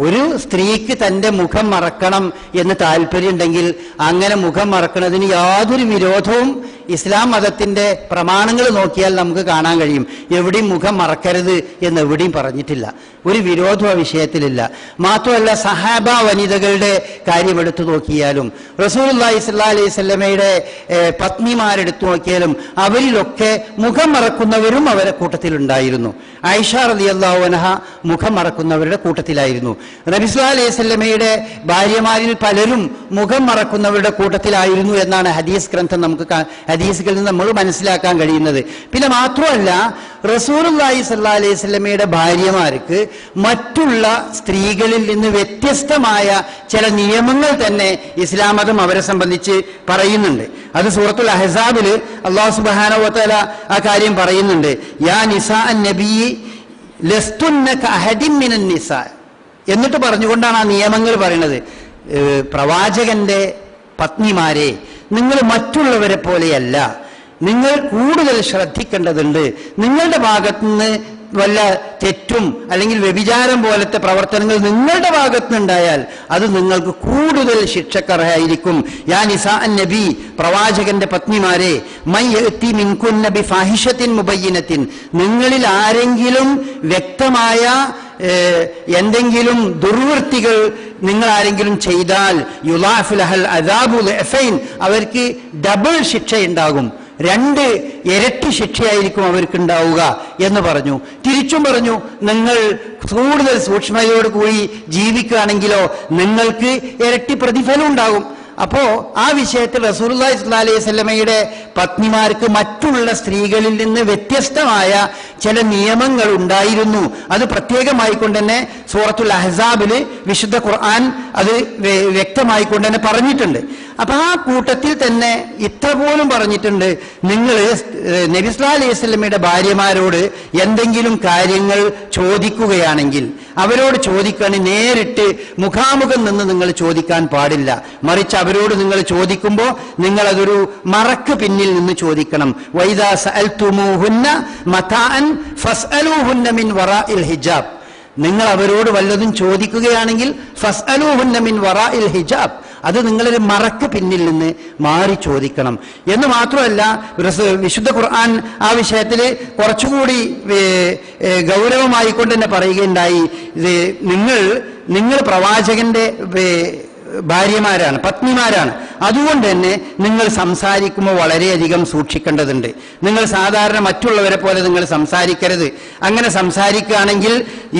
ഒരു സ്ത്രീക്ക് തൻ്റെ മുഖം മറക്കണം എന്ന് താല്പര്യമുണ്ടെങ്കിൽ അങ്ങനെ മുഖം മറക്കുന്നതിന് യാതൊരു വിരോധവും ഇസ്ലാം മതത്തിൻ്റെ പ്രമാണങ്ങൾ നോക്കിയാൽ നമുക്ക് കാണാൻ കഴിയും. എവിടെയും മുഖം മറക്കരുത് എന്ന് എവിടെയും പറഞ്ഞിട്ടില്ല. ഒരു വിരോധവും ആ വിഷയത്തിലില്ല. മാത്രമല്ല, സഹാബ വനിതകളുടെ കാര്യം എടുത്തു നോക്കിയാലും റസൂലുള്ളാഹി സ്വല്ലല്ലാഹു അലൈഹി വസല്ലമയുടെ പത്നിമാരെടുത്തു നോക്കിയാലും അവരിലൊക്കെ മുഖം മറക്കുന്നവരും അവരുടെ കൂട്ടത്തിലുണ്ടായിരുന്നു. ആയിഷ റളിയല്ലാഹു അൻഹ മുഖം മറക്കുന്നവരുടെ കൂട്ടത്തിലായിരുന്നു. നബി സല്ലല്ലാഹു അലൈഹി വസല്ലമയുടെ ഭാര്യമാരിൽ പലരും മുഖം മറക്കുന്നവരുടെ കൂട്ടത്തിലായിരുന്നു എന്നാണ് ഹദീസുകളിൽ നിന്ന് നമ്മൾ മനസ്സിലാക്കാൻ കഴിയുന്നത്. പിന്നെ മാത്രമല്ല, റസൂലുള്ളാഹി സ്വല്ലല്ലാഹു അലൈഹി വസല്ലമയുടെ ഭാര്യമാർക്ക് മറ്റുള്ള സ്ത്രീകളിൽ നിന്ന് വ്യത്യസ്തമായ ചില നിയമങ്ങൾ തന്നെ ഇസ്ലാം മതം അവരെ സംബന്ധിച്ച് പറയുന്നുണ്ട്. അത് സൂറത്തുൽ അഹ്സാബിൽ അല്ലാഹു സുബ്ഹാനഹു വ തആല ആ കാര്യം പറയുന്നുണ്ട്. യാ നിസാ അൻ-നബി ലസ്തുന്ന കഅഹദിൻ മിനൻ നിസാ എന്നിട്ട് പറഞ്ഞുകൊണ്ടാണ് ആ നിയമങ്ങൾ പറയുന്നത്. പ്രവാചകന്റെ പത്നിമാരെ, നിങ്ങൾ മറ്റുള്ളവരെ പോലെയല്ല, നിങ്ങൾ കൂടുതൽ ശ്രദ്ധിക്കേണ്ടതുണ്ട്. നിങ്ങളുടെ ഭാഗത്തുനിന്ന് വല്ല തെറ്റും അല്ലെങ്കിൽ വ്യഭിചാരം പോലത്തെ പ്രവർത്തനങ്ങൾ നിങ്ങളുടെ ഭാഗത്തുനിന്നുണ്ടായാൽ അത് നിങ്ങൾക്ക് കൂടുതൽ ശിക്ഷക്കർഹമായിരിക്കും. യാ നിസാ നബി, പ്രവാചകന്റെ പത്നിമാരെ, മൻ യഅതി മിൻകുന്ന ബിഫാഹിഷത്തിൻ മുബയ്യിനത്തിൻ, നിങ്ങളിൽ ആരെങ്കിലും വ്യക്തമായ എന്തെങ്കിലും ദുർവൃത്തികൾ നിങ്ങൾ ആരെങ്കിലും ചെയ്താൽ യുളാഫു ലഹൽ അദാബു ലഅഫൈൻ, അവർക്ക് ഡബിൾ ശിക്ഷയുണ്ടാകും, 2 ഇരട്ടി ശിക്ഷയായിരിക്കും അവർക്കുണ്ടാവുക എന്ന് പറഞ്ഞു. തിരിച്ചും പറഞ്ഞു, നിങ്ങൾ കൂടുതൽ സൂക്ഷ്മതയോടുകൂടി ജീവിക്കുകയാണെങ്കിലോ നിങ്ങൾക്ക് ഇരട്ടി പ്രതിഫലം ഉണ്ടാകും. അപ്പോ ആ വിഷയത്തിൽ റസൂലുള്ളാഹി സ്വല്ലല്ലാഹു അലൈഹി വസല്ലമയുടെ പത്നിമാർക്ക് മറ്റുള്ള സ്ത്രീകളിൽ നിന്ന് വ്യത്യസ്തമായ ചില നിയമങ്ങൾ ഉണ്ടായിരുന്നു. അത് പ്രത്യേകമായിക്കൊണ്ട് തന്നെ സൂറത്തുൽ അഹ്സാബിൽ വിശുദ്ധ ഖുർആൻ അത് വ്യക്തമായിക്കൊണ്ട് തന്നെ പറഞ്ഞിട്ടുണ്ട്. അപ്പൊ ആ കൂട്ടത്തിൽ തന്നെ ഇത്ര പോലും പറഞ്ഞിട്ടുണ്ട്, നിങ്ങൾ നബി സല്ലല്ലാഹു അലൈഹി വസല്ലമയുടെ ഭാര്യമാരോട് എന്തെങ്കിലും കാര്യങ്ങൾ ചോദിക്കുകയാണെങ്കിൽ അവരോട് ചോദിക്കുകയാണെങ്കിൽ നേരിട്ട് മുഖാമുഖം നിന്ന് നിങ്ങൾ ചോദിക്കാൻ പാടില്ല. മറിച്ച് അവരോട് നിങ്ങൾ ചോദിക്കുമ്പോൾ നിങ്ങൾ അതൊരു മറക്ക് പിന്നിൽ നിന്ന് ചോദിക്കണം. വൈദാ സഅൽതുമൂഹുന്ന മതാഅൻ ഫസ്അലൂഹുന്ന മിൻ വറാഇൽ ഹിജാബ്, നിങ്ങൾ അവരോട് വല്ലതും ചോദിക്കുകയാണെങ്കിൽ ഫസ്അലൂഹുന്ന മിൻ വറാഇൽ ഹിജാബ്, അത് നിങ്ങളൊരു മറക്ക് പിന്നിൽ നിന്ന് മാറി ചോദിക്കണം. എന്ന് മാത്രമല്ല, വിശുദ്ധ ഖുർആൻ ആ വിഷയത്തിൽ കുറച്ചുകൂടി ഗൗരവമായിക്കൊണ്ട് തന്നെ പറയുകയുണ്ടായി. നിങ്ങൾ പ്രവാചകന്റെ ഭാര്യമാരാണ്, പത്നിമാരാണ്. അതുകൊണ്ട് തന്നെ നിങ്ങൾ സംസാരിക്കുമ്പോൾ വളരെയധികം സൂക്ഷിക്കേണ്ടതുണ്ട്. നിങ്ങൾ സാധാരണ മറ്റുള്ളവരെ പോലെ നിങ്ങൾ സംസാരിക്കരുത്. അങ്ങനെ സംസാരിക്കുകയാണെങ്കിൽ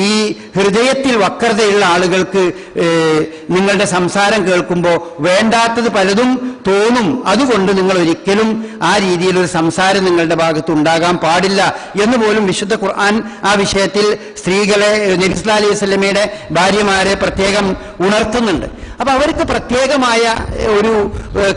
ഈ ഹൃദയത്തിൽ വക്രതയുള്ള ആളുകൾക്ക് നിങ്ങളുടെ സംസാരം കേൾക്കുമ്പോൾ വേണ്ടാത്തത് പലതും തോന്നും. അതുകൊണ്ട് നിങ്ങൾ ഒരിക്കലും ആ രീതിയിലൊരു സംസാരം നിങ്ങളുടെ ഭാഗത്ത് ഉണ്ടാകാൻ പാടില്ല എന്ന് പോലും വിശുദ്ധ ഖുർആൻ ആ വിഷയത്തിൽ സ്ത്രീകളെ, നബി സല്ലല്ലാഹു അലൈഹി വസല്ലമയുടെ ഭാര്യമാരെ പ്രത്യേകം ഉണർത്തുന്നുണ്ട്. അപ്പൊ അവർക്ക് പ്രത്യേകമായ ഒരു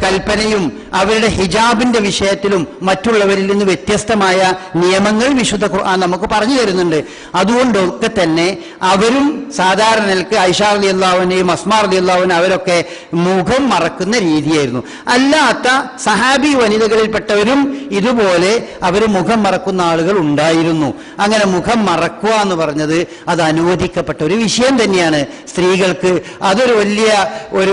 കൽപ്പനയും അവരുടെ ഹിജാബിന്റെ വിഷയത്തിലും മറ്റുള്ളവരിൽ നിന്ന് വ്യത്യസ്തമായ നിയമങ്ങൾ വിശുദ്ധ ഖുർആൻ നമുക്ക് പറഞ്ഞു തരുന്നുണ്ട്. അതുകൊണ്ടൊക്കെ തന്നെ അവരും സാധാരണ നിലക്ക് ആയിഷ റളിയല്ലാഹു അൻഹയും അസ്മാ റളിയല്ലാഹു അൻഹ അവരൊക്കെ മുഖം മറക്കുന്ന രീതിയായിരുന്നു. അല്ലാത്ത സഹാബി വനിതകളിൽപ്പെട്ടവരും ഇതുപോലെ അവർ മുഖം മറക്കുന്ന ആളുകൾ ഉണ്ടായിരുന്നു. അങ്ങനെ മുഖം മറക്കുക എന്ന് പറഞ്ഞത് അത് അനുവദിക്കപ്പെട്ട ഒരു വിഷയം തന്നെയാണ്. സ്ത്രീകൾക്ക് അതൊരു വലിയ ഒരു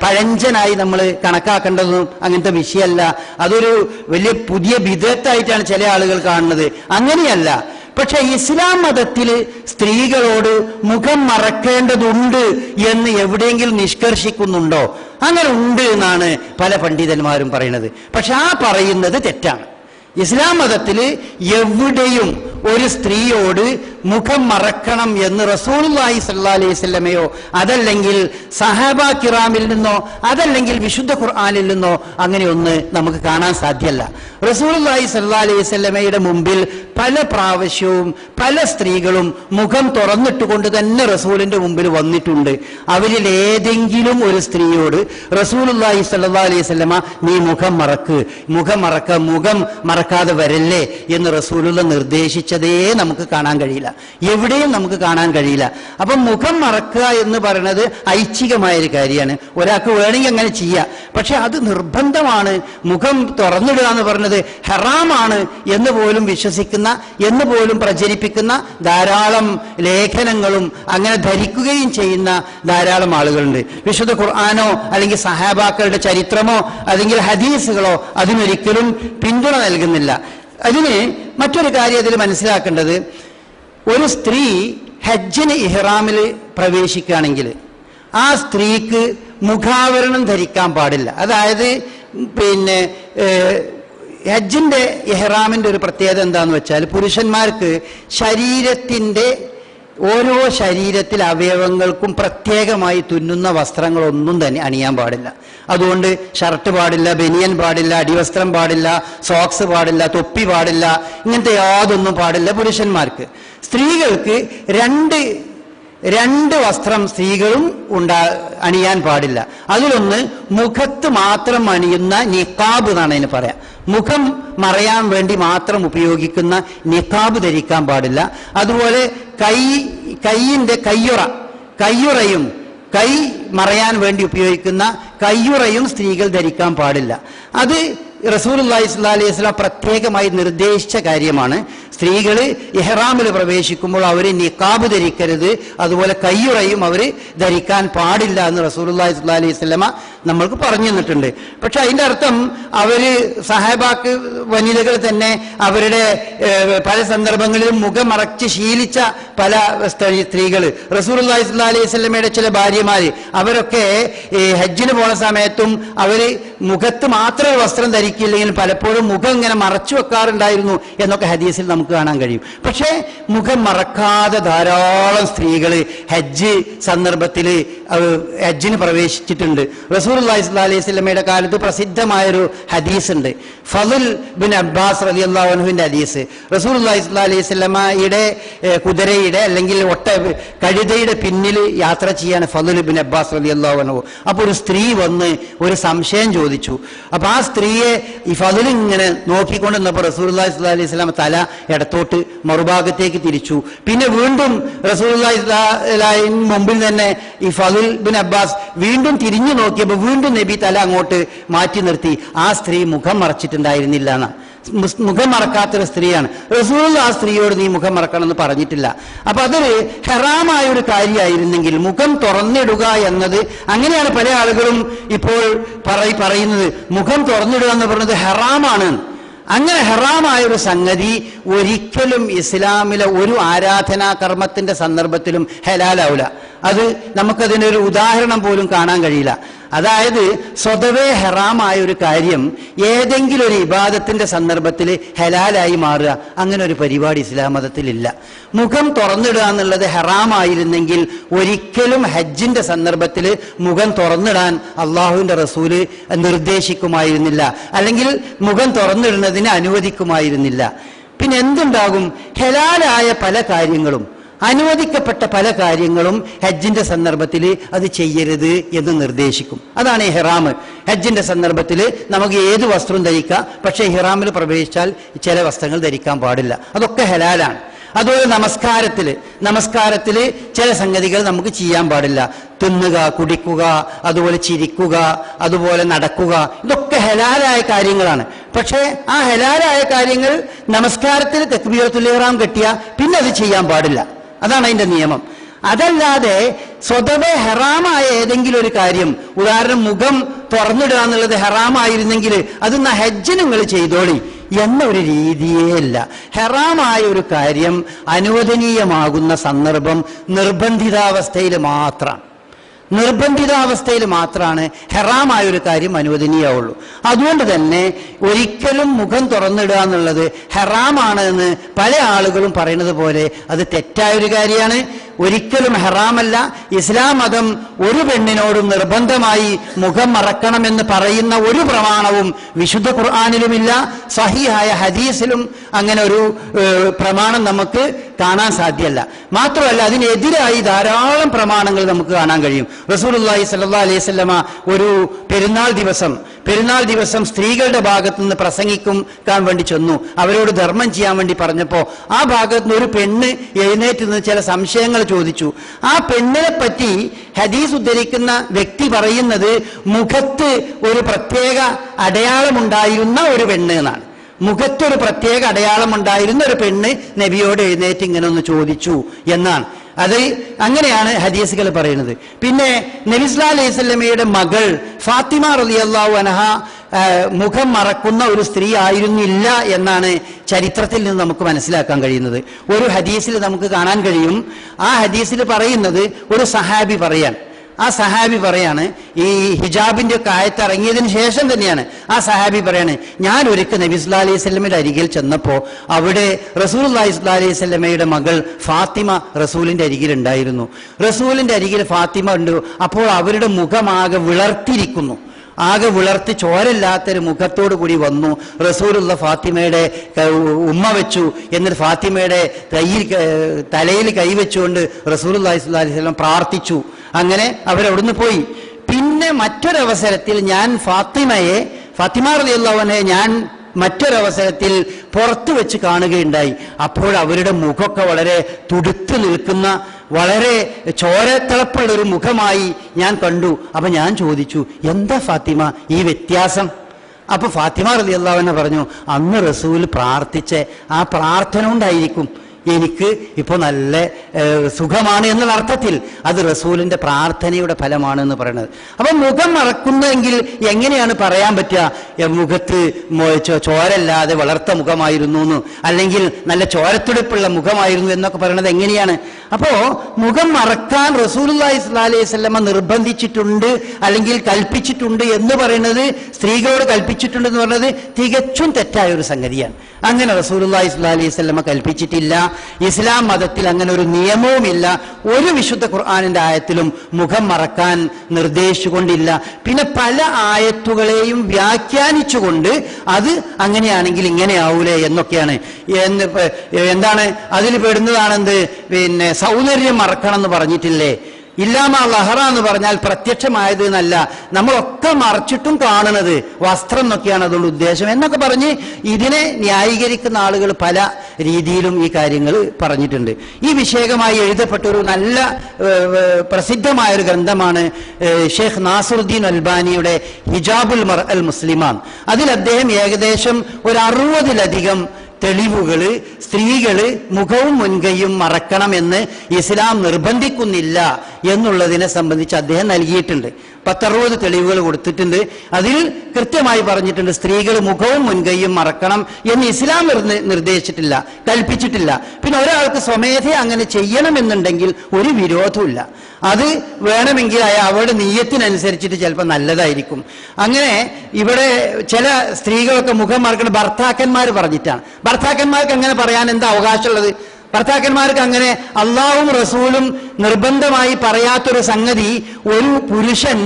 പഴഞ്ചനായി നമ്മൾ കണക്കാക്കേണ്ടതും അങ്ങനത്തെ വിഷയമല്ല. അതൊരു വലിയ പുതിയ ബിദഅത്തായിട്ടാണ് ചില ആളുകൾ കാണുന്നത്. അങ്ങനെയല്ല. പക്ഷെ ഇസ്ലാം മതത്തിൽ സ്ത്രീകളോട് മുഖം മറക്കേണ്ടതുണ്ട് എന്ന് എവിടെയെങ്കിലും നിഷ്കർഷിക്കുന്നുണ്ടോ? അങ്ങനെ ഉണ്ട് എന്നാണ് പല പണ്ഡിതന്മാരും പറയുന്നത്. പക്ഷെ ആ പറയുന്നത് തെറ്റാണ്. ഇസ്ലാം മതത്തിൽ എവിടെയും ഒരു സ്ത്രീയോട് മുഖം മറക്കണം എന്ന് റസൂലുള്ളാഹി സ്വല്ലല്ലാഹു അലൈഹി വസല്ലമയോ അതല്ലെങ്കിൽ സഹാബ കിറാമിൽ നിന്നോ അതല്ലെങ്കിൽ വിശുദ്ധ ഖുർആനിൽ നിന്നോ അങ്ങനെയൊന്ന് നമുക്ക് കാണാൻ സാധ്യമല്ല. റസൂലുള്ളാഹി സ്വല്ലല്ലാഹു അലൈഹി വസല്ലമയുടെ മുമ്പിൽ പല പ്രാവശ്യവും പല സ്ത്രീകളും മുഖം തുറന്നിട്ടുകൊണ്ട് തന്നെ റസൂലിന്റെ മുമ്പിൽ വന്നിട്ടുണ്ട്. അവരിൽ ഏതെങ്കിലും ഒരു സ്ത്രീയോട് റസൂലുള്ളാഹി സ്വല്ലല്ലാഹു അലൈഹി വസല്ലമ നീ മുഖം മറക്കാതെ വരല്ലേ എന്ന് റസൂലുള്ള നിർദ്ദേശിച്ചതേ നമുക്ക് കാണാൻ കഴിയില്ല. എവിടെയും നമുക്ക് കാണാൻ കഴിയില്ല. അപ്പം മുഖം മറക്കുക എന്ന് പറയുന്നത് ഐച്ഛികമായൊരു കാര്യമാണ്. ഒരാൾക്ക് വേണമെങ്കിൽ അങ്ങനെ ചെയ്യാം. പക്ഷെ അത് നിർബന്ധമാണ്. മുഖം തുറന്നിടുക എന്ന് പറയുന്നത് ഹറാമാണ് എന്ന് പോലും വിശ്വസിക്കുന്ന, എന്ന് പോലും പ്രചരിപ്പിക്കുന്ന ധാരാളം ലേഖനങ്ങളും അങ്ങനെ ധരിക്കുകയും ചെയ്യുന്ന ധാരാളം ആളുകളുണ്ട്. വിശുദ്ധ ഖുർആനോ അല്ലെങ്കിൽ സഹാബാക്കളുടെ ചരിത്രമോ അല്ലെങ്കിൽ ഹദീസുകളോ അതിനൊരിക്കലും പിന്തുണ നൽകുന്നില്ല. അതിന് മറ്റൊരു കാര്യം അതിൽ മനസ്സിലാക്കേണ്ടത്, ഒരു സ്ത്രീ ഹജ്ജിന് ഇഹ്റാമിൽ പ്രവേശിക്കുകയാണെങ്കിൽ ആ സ്ത്രീക്ക് മുഖാവരണം ധരിക്കാൻ പാടില്ല. അതായത് ഹജ്ജിന്റെ ഇഹ്റാമിന്റെ ഒരു പ്രത്യേകത എന്താന്ന് വെച്ചാൽ, പുരുഷന്മാർക്ക് ശരീരത്തിന്റെ ഓരോ ശരീരത്തിലെ അവയവങ്ങൾക്കും പ്രത്യേകമായി തുന്നുന്ന വസ്ത്രങ്ങളൊന്നും തന്നെ അണിയാൻ പാടില്ല. അതുകൊണ്ട് ഷർട്ട് പാടില്ല, ബനിയൻ പാടില്ല, അടിവസ്ത്രം പാടില്ല, സോക്സ് പാടില്ല, തൊപ്പി പാടില്ല, ഇങ്ങനത്തെ യാതൊന്നും പാടില്ല പുരുഷന്മാർക്ക്. സ്ത്രീകൾക്ക് രണ്ട് വസ്ത്രം സ്ത്രീകളും അണിയാൻ പാടില്ല. അതിലൊന്ന് മുഖത്ത് മാത്രം അണിയുന്ന നിഖാബ് എന്നാണ് അതിന് പറയാം. മുഖം മറയാൻ വേണ്ടി മാത്രം ഉപയോഗിക്കുന്ന നിഖാബ് ധരിക്കാൻ പാടില്ല. അതുപോലെ കൈയിന്റെ കയ്യുറയും കൈ മറയാൻ വേണ്ടി ഉപയോഗിക്കുന്ന കയ്യുറയും സ്ത്രീകൾ ധരിക്കാൻ പാടില്ല. അത് റസൂലുള്ളാഹി സ്വല്ലല്ലാഹി അലൈഹി വസല്ലം പ്രത്യേകമായി നിർദ്ദേശിച്ച കാര്യമാണ്. സ്ത്രീകൾ ഇഹ്റാമിൽ പ്രവേശിക്കുമ്പോൾ അവർ നിഖാബ് ധരിക്കരുത്, അതുപോലെ കയ്യുറയും അവർ ധരിക്കാൻ പാടില്ല എന്ന് റസൂലുള്ളാഹി സ്വല്ലല്ലാഹി അലൈഹി വസല്ലം നമ്മൾക്ക് പറഞ്ഞു തന്നിട്ടുണ്ട്. പക്ഷെ അതിൻ്റെ അർത്ഥം സഹാബാക്ക് വനിതകൾ തന്നെ അവരുടെ പല സന്ദർഭങ്ങളിലും മുഖം മറച്ച് ശീലിച്ച പല സ്ത്രീകൾ, റസൂലുള്ളാഹി സ്വല്ലല്ലാഹി അലൈഹി വസല്ലമയുടെ ചില ഭാര്യമാര്, അവരൊക്കെ ഹജ്ജിന് പോണ സമയത്തും അവര് മുഖത്ത് മാത്രം വസ്ത്രം ധരിക്കില്ലെങ്കിൽ പലപ്പോഴും മുഖം ഇങ്ങനെ മറച്ചു വെക്കാറുണ്ടായിരുന്നു എന്നൊക്കെ ഹദീസിൽ നമുക്ക് കാണാൻ കഴിയും. പക്ഷേ മുഖം മറക്കാതെ ധാരാളം സ്ത്രീകൾ ഹജ്ജ് സന്ദർഭത്തിൽ ഹജ്ജിന് പ്രവേശിച്ചിട്ടുണ്ട്. റസൂലുള്ളാഹി സ്വല്ലല്ലാഹി അലൈഹി വസല്ലമയുടെ കാലത്ത് പ്രസിദ്ധമായൊരു ഹദീസ് ഉണ്ട്, ഫളുൽ ബിൻ അബ്ബാസ് റളിയല്ലാഹു അൻഹുവിന്റെ ഹദീസ്. റസൂലുള്ളാഹി സ്വല്ലല്ലാഹി അലൈഹി വസല്ലമയുടെ കുതിരയുടെ അല്ലെങ്കിൽ കഴുതയുടെ പിന്നിൽ യാത്ര ചെയ്യാണ് ഫളുൽ ബിൻ അബ്ബാസ് റളിയല്ലാഹു അൻഹു. അപ്പോൾ ഒരു സ്ത്രീ വന്ന് ഒരു സംശയം ചോദിച്ചു. അപ്പൊ ആ സ്ത്രീയെ ഈ ഫളുൽ ഇങ്ങനെ നോക്കിക്കൊണ്ട് നിന്നപ്പോൾ റസൂലുള്ളാഹി സ്വല്ലല്ലാഹി അലൈഹി വസല്ലം തല ഇടത്തോട്ട് മറുഭാഗത്തേക്ക് തിരിച്ചു. പിന്നെ വീണ്ടും റസൂലുള്ളാഹി സ്വല്ലല്ലാഹി മുമ്പിൽ തന്നെ ഈ ഫളുൽ ബിൻ അബ്ബാസ് വീണ്ടും തിരിഞ്ഞു നോക്കിയപ്പോൾ വീണ്ടും നബി തല അങ്ങോട്ട് മാറ്റി നിർത്തി. ആ സ്ത്രീ മുഖം മറച്ചിട്ടുണ്ടായിരുന്നില്ല എന്നാ. മുഖം മറക്കാത്തൊരു സ്ത്രീയാണ്. റസൂൽ ആ സ്ത്രീയോട് നീ മുഖം മറക്കണം എന്ന് പറഞ്ഞിട്ടില്ല. അപ്പൊ അതൊരു ഹറാമായ ഒരു കാര്യമായിരുന്നെങ്കിൽ മുഖം തുറന്നിടുക എന്നത്, അങ്ങനെയാണ് പല ആളുകളും ഇപ്പോൾ പറയുന്നത്, മുഖം തുറന്നിടുക എന്ന് പറയുന്നത് ഹറാമാണ്. അങ്ങനെ ഹറാമായ ഒരു സംഗതി ഒരിക്കലും ഇസ്ലാമിലെ ഒരു ആരാധനാ കർമ്മത്തിന്റെ സന്ദർഭത്തിലും ഹലാലാവില്ല. അത് നമുക്കതിനൊരു ഉദാഹരണം പോലും കാണാൻ കഴിയില്ല. അതായത് സ്വതവേ ഹറാമായ ഒരു കാര്യം ഏതെങ്കിലും ഒരു ഇബാദത്തിന്റെ സന്ദർഭത്തിൽ ഹലാലായി മാറുക, അങ്ങനെ ഒരു പരിപാടി ഇസ്ലാം മതത്തിലില്ല. മുഖം തുറന്നിടുക എന്നുള്ളത് ഹറാമായിരുന്നെങ്കിൽ ഒരിക്കലും ഹജ്ജിന്റെ സന്ദർഭത്തിൽ മുഖം തുറന്നിടാൻ അള്ളാഹുവിന്റെ റസൂല് നിർദ്ദേശിക്കുമായിരുന്നില്ല, അല്ലെങ്കിൽ മുഖം തുറന്നിടുന്നതിന് അനുവദിക്കുമായിരുന്നില്ല. പിന്നെ എന്തുണ്ടാകും? ഹലാലായ പല കാര്യങ്ങളും, അനുവദിക്കപ്പെട്ട പല കാര്യങ്ങളും ഹജ്ജിന്റെ സന്ദർഭത്തിൽ അത് ചെയ്യരുത് എന്ന് നിർദ്ദേശിക്കും. അതാണ് ഇഹ്റാം. ഹജ്ജിന്റെ സന്ദർഭത്തിൽ നമുക്ക് ഏത് വസ്ത്രവും ധരിക്കാം, പക്ഷേ ഇഹ്റാമിൽ പ്രവേശിച്ചാൽ ചില വസ്ത്രങ്ങൾ ധരിക്കാൻ പാടില്ല. അതൊക്കെ ഹലാലാണ്. അതുപോലെ നമസ്കാരത്തിൽ ചില സംഗതികൾ നമുക്ക് ചെയ്യാൻ പാടില്ല. തിന്നുക, കുടിക്കുക, അതുപോലെ ചിരിക്കുക, അതുപോലെ നടക്കുക, ഇതൊക്കെ ഹലാലായ കാര്യങ്ങളാണ്. പക്ഷേ ആ ഹലാലായ കാര്യങ്ങൾ നമസ്കാരത്തിൽ തക്ബീറത്തുൽ ഇഹ്റാം കെട്ടിയാൽ പിന്നെ അത് ചെയ്യാൻ പാടില്ല. അതാണ് അതിന്റെ നിയമം. അതല്ലാതെ സ്വതവേ ഹറാമായ ഏതെങ്കിലും ഒരു കാര്യം, ഉദാഹരണം മുഖം തുറന്നിടുക എന്നുള്ളത് ഹറാമായിരുന്നെങ്കിൽ അത് ഹജ്ജ് നിങ്ങൾ ചെയ്തോളി എന്ന ഒരു രീതിയേ അല്ല. ഹറാമായ ഒരു കാര്യം അനുവദനീയമാകുന്ന സന്ദർഭം നിർബന്ധിതാവസ്ഥയിൽ മാത്രമാണ് ഹറാമായ ഒരു കാര്യം അനുവദനീയമുള്ളൂ. അതുകൊണ്ട് തന്നെ ഒരിക്കലും മുഖം തുറന്നിടുക എന്നുള്ളത് ഹറാമാണ് എന്ന് പല ആളുകളും പറയുന്നത് പോലെ അത് തെറ്റായൊരു കാര്യമാണ്. ഒരിക്കലും ഹറാമല്ല. ഇസ്ലാം മതം ഒരു പെണ്ണിനോടും നിർബന്ധമായി മുഖം മറക്കണമെന്ന് പറയുന്ന ഒരു പ്രമാണവും വിശുദ്ധ ഖുർആനിലുമില്ല, സഹീഹായ ഹദീസിലും അങ്ങനെ ഒരു പ്രമാണം നമുക്ക് കാണാൻ സാധ്യമല്ല. മാത്രമല്ല അതിനെതിരായി ധാരാളം പ്രമാണങ്ങൾ നമുക്ക് കാണാൻ കഴിയും. റസൂലുള്ളാഹി സ്വല്ലല്ലാഹി അലൈഹി വസല്ലമ ഒരു പെരുന്നാൾ ദിവസം പെരുന്നാൾ ദിവസം സ്ത്രീകളുടെ ഭാഗത്തു നിന്ന് പ്രസംഗിക്കാൻ വേണ്ടി ചെന്നു, അവരോട് ധർമ്മം ചെയ്യാൻ വേണ്ടി പറഞ്ഞപ്പോൾ ആ ഭാഗത്തു നിന്ന് ഒരു പെണ്ണ് എഴുന്നേറ്റ് നിന്ന് ചില സംശയങ്ങൾ ചോദിച്ചു. ആ പെണ്ണിനെ പറ്റി ഹദീസ് ഉദ്ധരിക്കുന്ന വ്യക്തി പറയുന്നത് മുഖത്ത് ഒരു പ്രത്യേക അടയാളമുണ്ടായിരുന്ന ഒരു പെണ്ണ് എന്നാണ്. മുഖത്തൊരു പ്രത്യേക അടയാളമുണ്ടായിരുന്ന ഒരു പെണ്ണ് നബിയോട് എഴുന്നേറ്റ് ഇങ്ങനെ ഒന്ന് ചോദിച്ചു എന്നാണ്. അത് അങ്ങനെയാണ് ഹദീസുകൾ പറയുന്നത്. പിന്നെ നബി സല്ലല്ലാഹു അലൈഹി വസല്ലമയുടെ മകൾ ഫാത്തിമ റളിയല്ലാഹു അൻഹ മുഖം മറക്കുന്ന ഒരു സ്ത്രീ ആയിരുന്നില്ല എന്നാണ് ചരിത്രത്തിൽ നിന്ന് നമുക്ക് മനസ്സിലാക്കാൻ കഴിയുന്നത്. ഒരു ഹദീസിൽ നമുക്ക് കാണാൻ കഴിയും. ആ ഹദീസിൽ പറയുന്നത് ഒരു സഹാബി ആ സഹാബി പറയാണ്, ഈ ഹിജാബിന്റെ ഒക്കെ ആയത്ത് ഇറങ്ങിയതിന് ശേഷം തന്നെയാണ് ആ സഹാബി പറയാണ്, ഞാൻ ഒരിക്കൽ നബി സല്ലല്ലാഹു അലൈഹി വസല്ലമയുടെ അരികിൽ ചെന്നപ്പോൾ അവിടെ റസൂലുള്ളാഹി സ്വല്ലല്ലാഹു അലൈഹി വസല്ലമയുടെ മകൾ ഫാത്തിമ റസൂലിന്റെ അരികിൽ ഉണ്ടായിരുന്നു. റസൂലിന്റെ അരികിൽ ഫാത്തിമ ഉണ്ട്. അപ്പോൾ അവരുടെ മുഖമാകെ വിളർത്തിരിക്കുന്നു. ആകെ വിളർത്തി ചോരല്ലാത്തൊരു മുഖത്തോടു കൂടി വന്നു. റസൂലുള്ള ഫാത്തിമയുടെ ഉമ്മ വെച്ചു. എന്നിട്ട് ഫാത്തിമയുടെ തലയിൽ കൈവച്ചുകൊണ്ട് റസൂലുള്ളാഹി സ്വല്ലല്ലാഹു അലൈഹി വസല്ലം പ്രാർത്ഥിച്ചു. അങ്ങനെ അവരവിടുന്ന് പോയി. പിന്നെ മറ്റൊരവസരത്തിൽ ഞാൻ ഫാത്തിമ റളിയല്ലാഹു അൻഹയെ ഞാൻ മറ്റൊരവസരത്തിൽ പുറത്തു വെച്ച് കാണുകയുണ്ടായി. അപ്പോൾ അവരുടെ മുഖമൊക്കെ വളരെ തുടുത്തു നിൽക്കുന്ന, വളരെ ചോരത്തിളപ്പുള്ള ഒരു മുഖമായി ഞാൻ കണ്ടു. അപ്പൊ ഞാൻ ചോദിച്ചു, എന്താ ഫാത്തിമ ഈ വ്യത്യാസം? അപ്പൊ ഫാത്തിമ റളിയല്ലാഹു അൻഹ പറഞ്ഞു, അന്ന് റസൂൽ പ്രാർത്ഥിച്ച ആ പ്രാർത്ഥന കൊണ്ടായിരിക്കും എനിക്ക് ഇപ്പോൾ നല്ല സുഖമാണ് എന്നുള്ള അർത്ഥത്തിൽ അത് റസൂലിന്റെ പ്രാർത്ഥനയുടെ ഫലമാണ് എന്ന് പറയുന്നത്. അപ്പൊ മുഖം മറക്കുന്നെങ്കിൽ എങ്ങനെയാണ് പറയാൻ പറ്റുക മുഖത്ത് ചോരല്ലാതെ വളർത്ത മുഖമായിരുന്നു എന്ന്, അല്ലെങ്കിൽ നല്ല ചോരത്തുടിപ്പുള്ള മുഖമായിരുന്നു എന്നൊക്കെ പറയുന്നത് എങ്ങനെയാണ്? അപ്പോ മുഖം മറക്കാൻ റസൂലുള്ളാഹി സ്വല്ലല്ലാഹു അലൈഹി വസല്ലമ നിർബന്ധിച്ചിട്ടുണ്ട് അല്ലെങ്കിൽ കൽപ്പിച്ചിട്ടുണ്ട് എന്ന് പറയുന്നത്, സ്ത്രീകളോട് കൽപ്പിച്ചിട്ടുണ്ട് എന്ന് പറയുന്നത് തികച്ചും തെറ്റായ ഒരു സംഗതിയാണ്. അങ്ങനെ റസൂലുള്ളാഹി സ്വല്ലല്ലാഹു അലൈഹി വസല്ലമ കൽപ്പിച്ചിട്ടില്ല. ഇസ്ലാം മതത്തിൽ അങ്ങനെ ഒരു നിയമവുമില്ല. ഒരു വിശുദ്ധ ഖുർആനിന്റെ ആയത്തിലും മുഖം മറക്കാൻ നിർദ്ദേശിച്ചുകൊണ്ടില്ല. പിന്നെ പല ആയത്തുകളെയും വ്യാഖ്യാനിച്ചുകൊണ്ട് അത് അങ്ങനെയാണെങ്കിൽ ഇങ്ങനെ ആവൂലേ എന്നൊക്കെയാണ്. എന്താണ് അതിൽ പെടുന്നതാണെന്ത്? പിന്നെ സൗന്ദര്യം മറക്കണം എന്ന് പറഞ്ഞിട്ടില്ലേ? ഇല്ലാമ ലഹറ എന്ന് പറഞ്ഞാൽ പ്രത്യക്ഷമായത് എന്നല്ല, നമ്മളൊക്കെ മറച്ചിട്ടും കാണുന്നത് വസ്ത്രം എന്നൊക്കെയാണ് അതുകൊണ്ട് ഉദ്ദേശം എന്നൊക്കെ പറഞ്ഞ് ഇതിനെ ന്യായീകരിക്കുന്ന ആളുകൾ പല രീതിയിലും ഈ കാര്യങ്ങൾ പറഞ്ഞിട്ടുണ്ട്. ഈ വിഷയകമായി എഴുതപ്പെട്ട ഒരു നല്ല പ്രസിദ്ധമായൊരു ഗ്രന്ഥമാണ് ഷെയ്ഖ് നാസറുദ്ദീൻ അൽബാനിയുടെ ഹിജാബുൽ മർഅൽ മുസ്ലിമാൻ. അതിൽ അദ്ദേഹം ഏകദേശം ഒരു 60-ലധികം തെളിവുകള് സ്ത്രീകള് മുഖവും മുൻകൈയും മറക്കണമെന്ന് ഇസ്ലാം നിർബന്ധിക്കുന്നില്ല എന്നുള്ളതിനെ സംബന്ധിച്ച് അദ്ദേഹം നൽകിയിട്ടുണ്ട്. 10-60 തെളിവുകൾ കൊടുത്തിട്ടുണ്ട്. അതിൽ കൃത്യമായി പറഞ്ഞിട്ടുണ്ട് സ്ത്രീകൾ മുഖവും മുൻകൈയും മറക്കണം എന്ന് ഇസ്ലാം നിർദ്ദേശിച്ചിട്ടില്ല, കൽപ്പിച്ചിട്ടില്ല. പിന്നെ ഒരാൾക്ക് സ്വമേധ അങ്ങനെ ചെയ്യണമെന്നുണ്ടെങ്കിൽ ഒരു വിരോധമില്ല. അത് വേണമെങ്കിൽ അവരുടെ നീയത്തിനനുസരിച്ചിട്ട് ചിലപ്പോൾ നല്ലതായിരിക്കും. അങ്ങനെ ഇവിടെ ചില സ്ത്രീകളൊക്കെ മുഖം മറക്കണം ഭർത്താക്കന്മാർ പറഞ്ഞിട്ടാണ്. ഭർത്താക്കന്മാർക്ക് അങ്ങനെ പറയാൻ എന്താ അവകാശമുള്ളത്? ഭർത്താക്കന്മാർക്ക് അങ്ങനെ അള്ളാഹും റസൂലും നിർബന്ധമായി പറയാത്തൊരു സംഗതി ഒരു പുരുഷൻ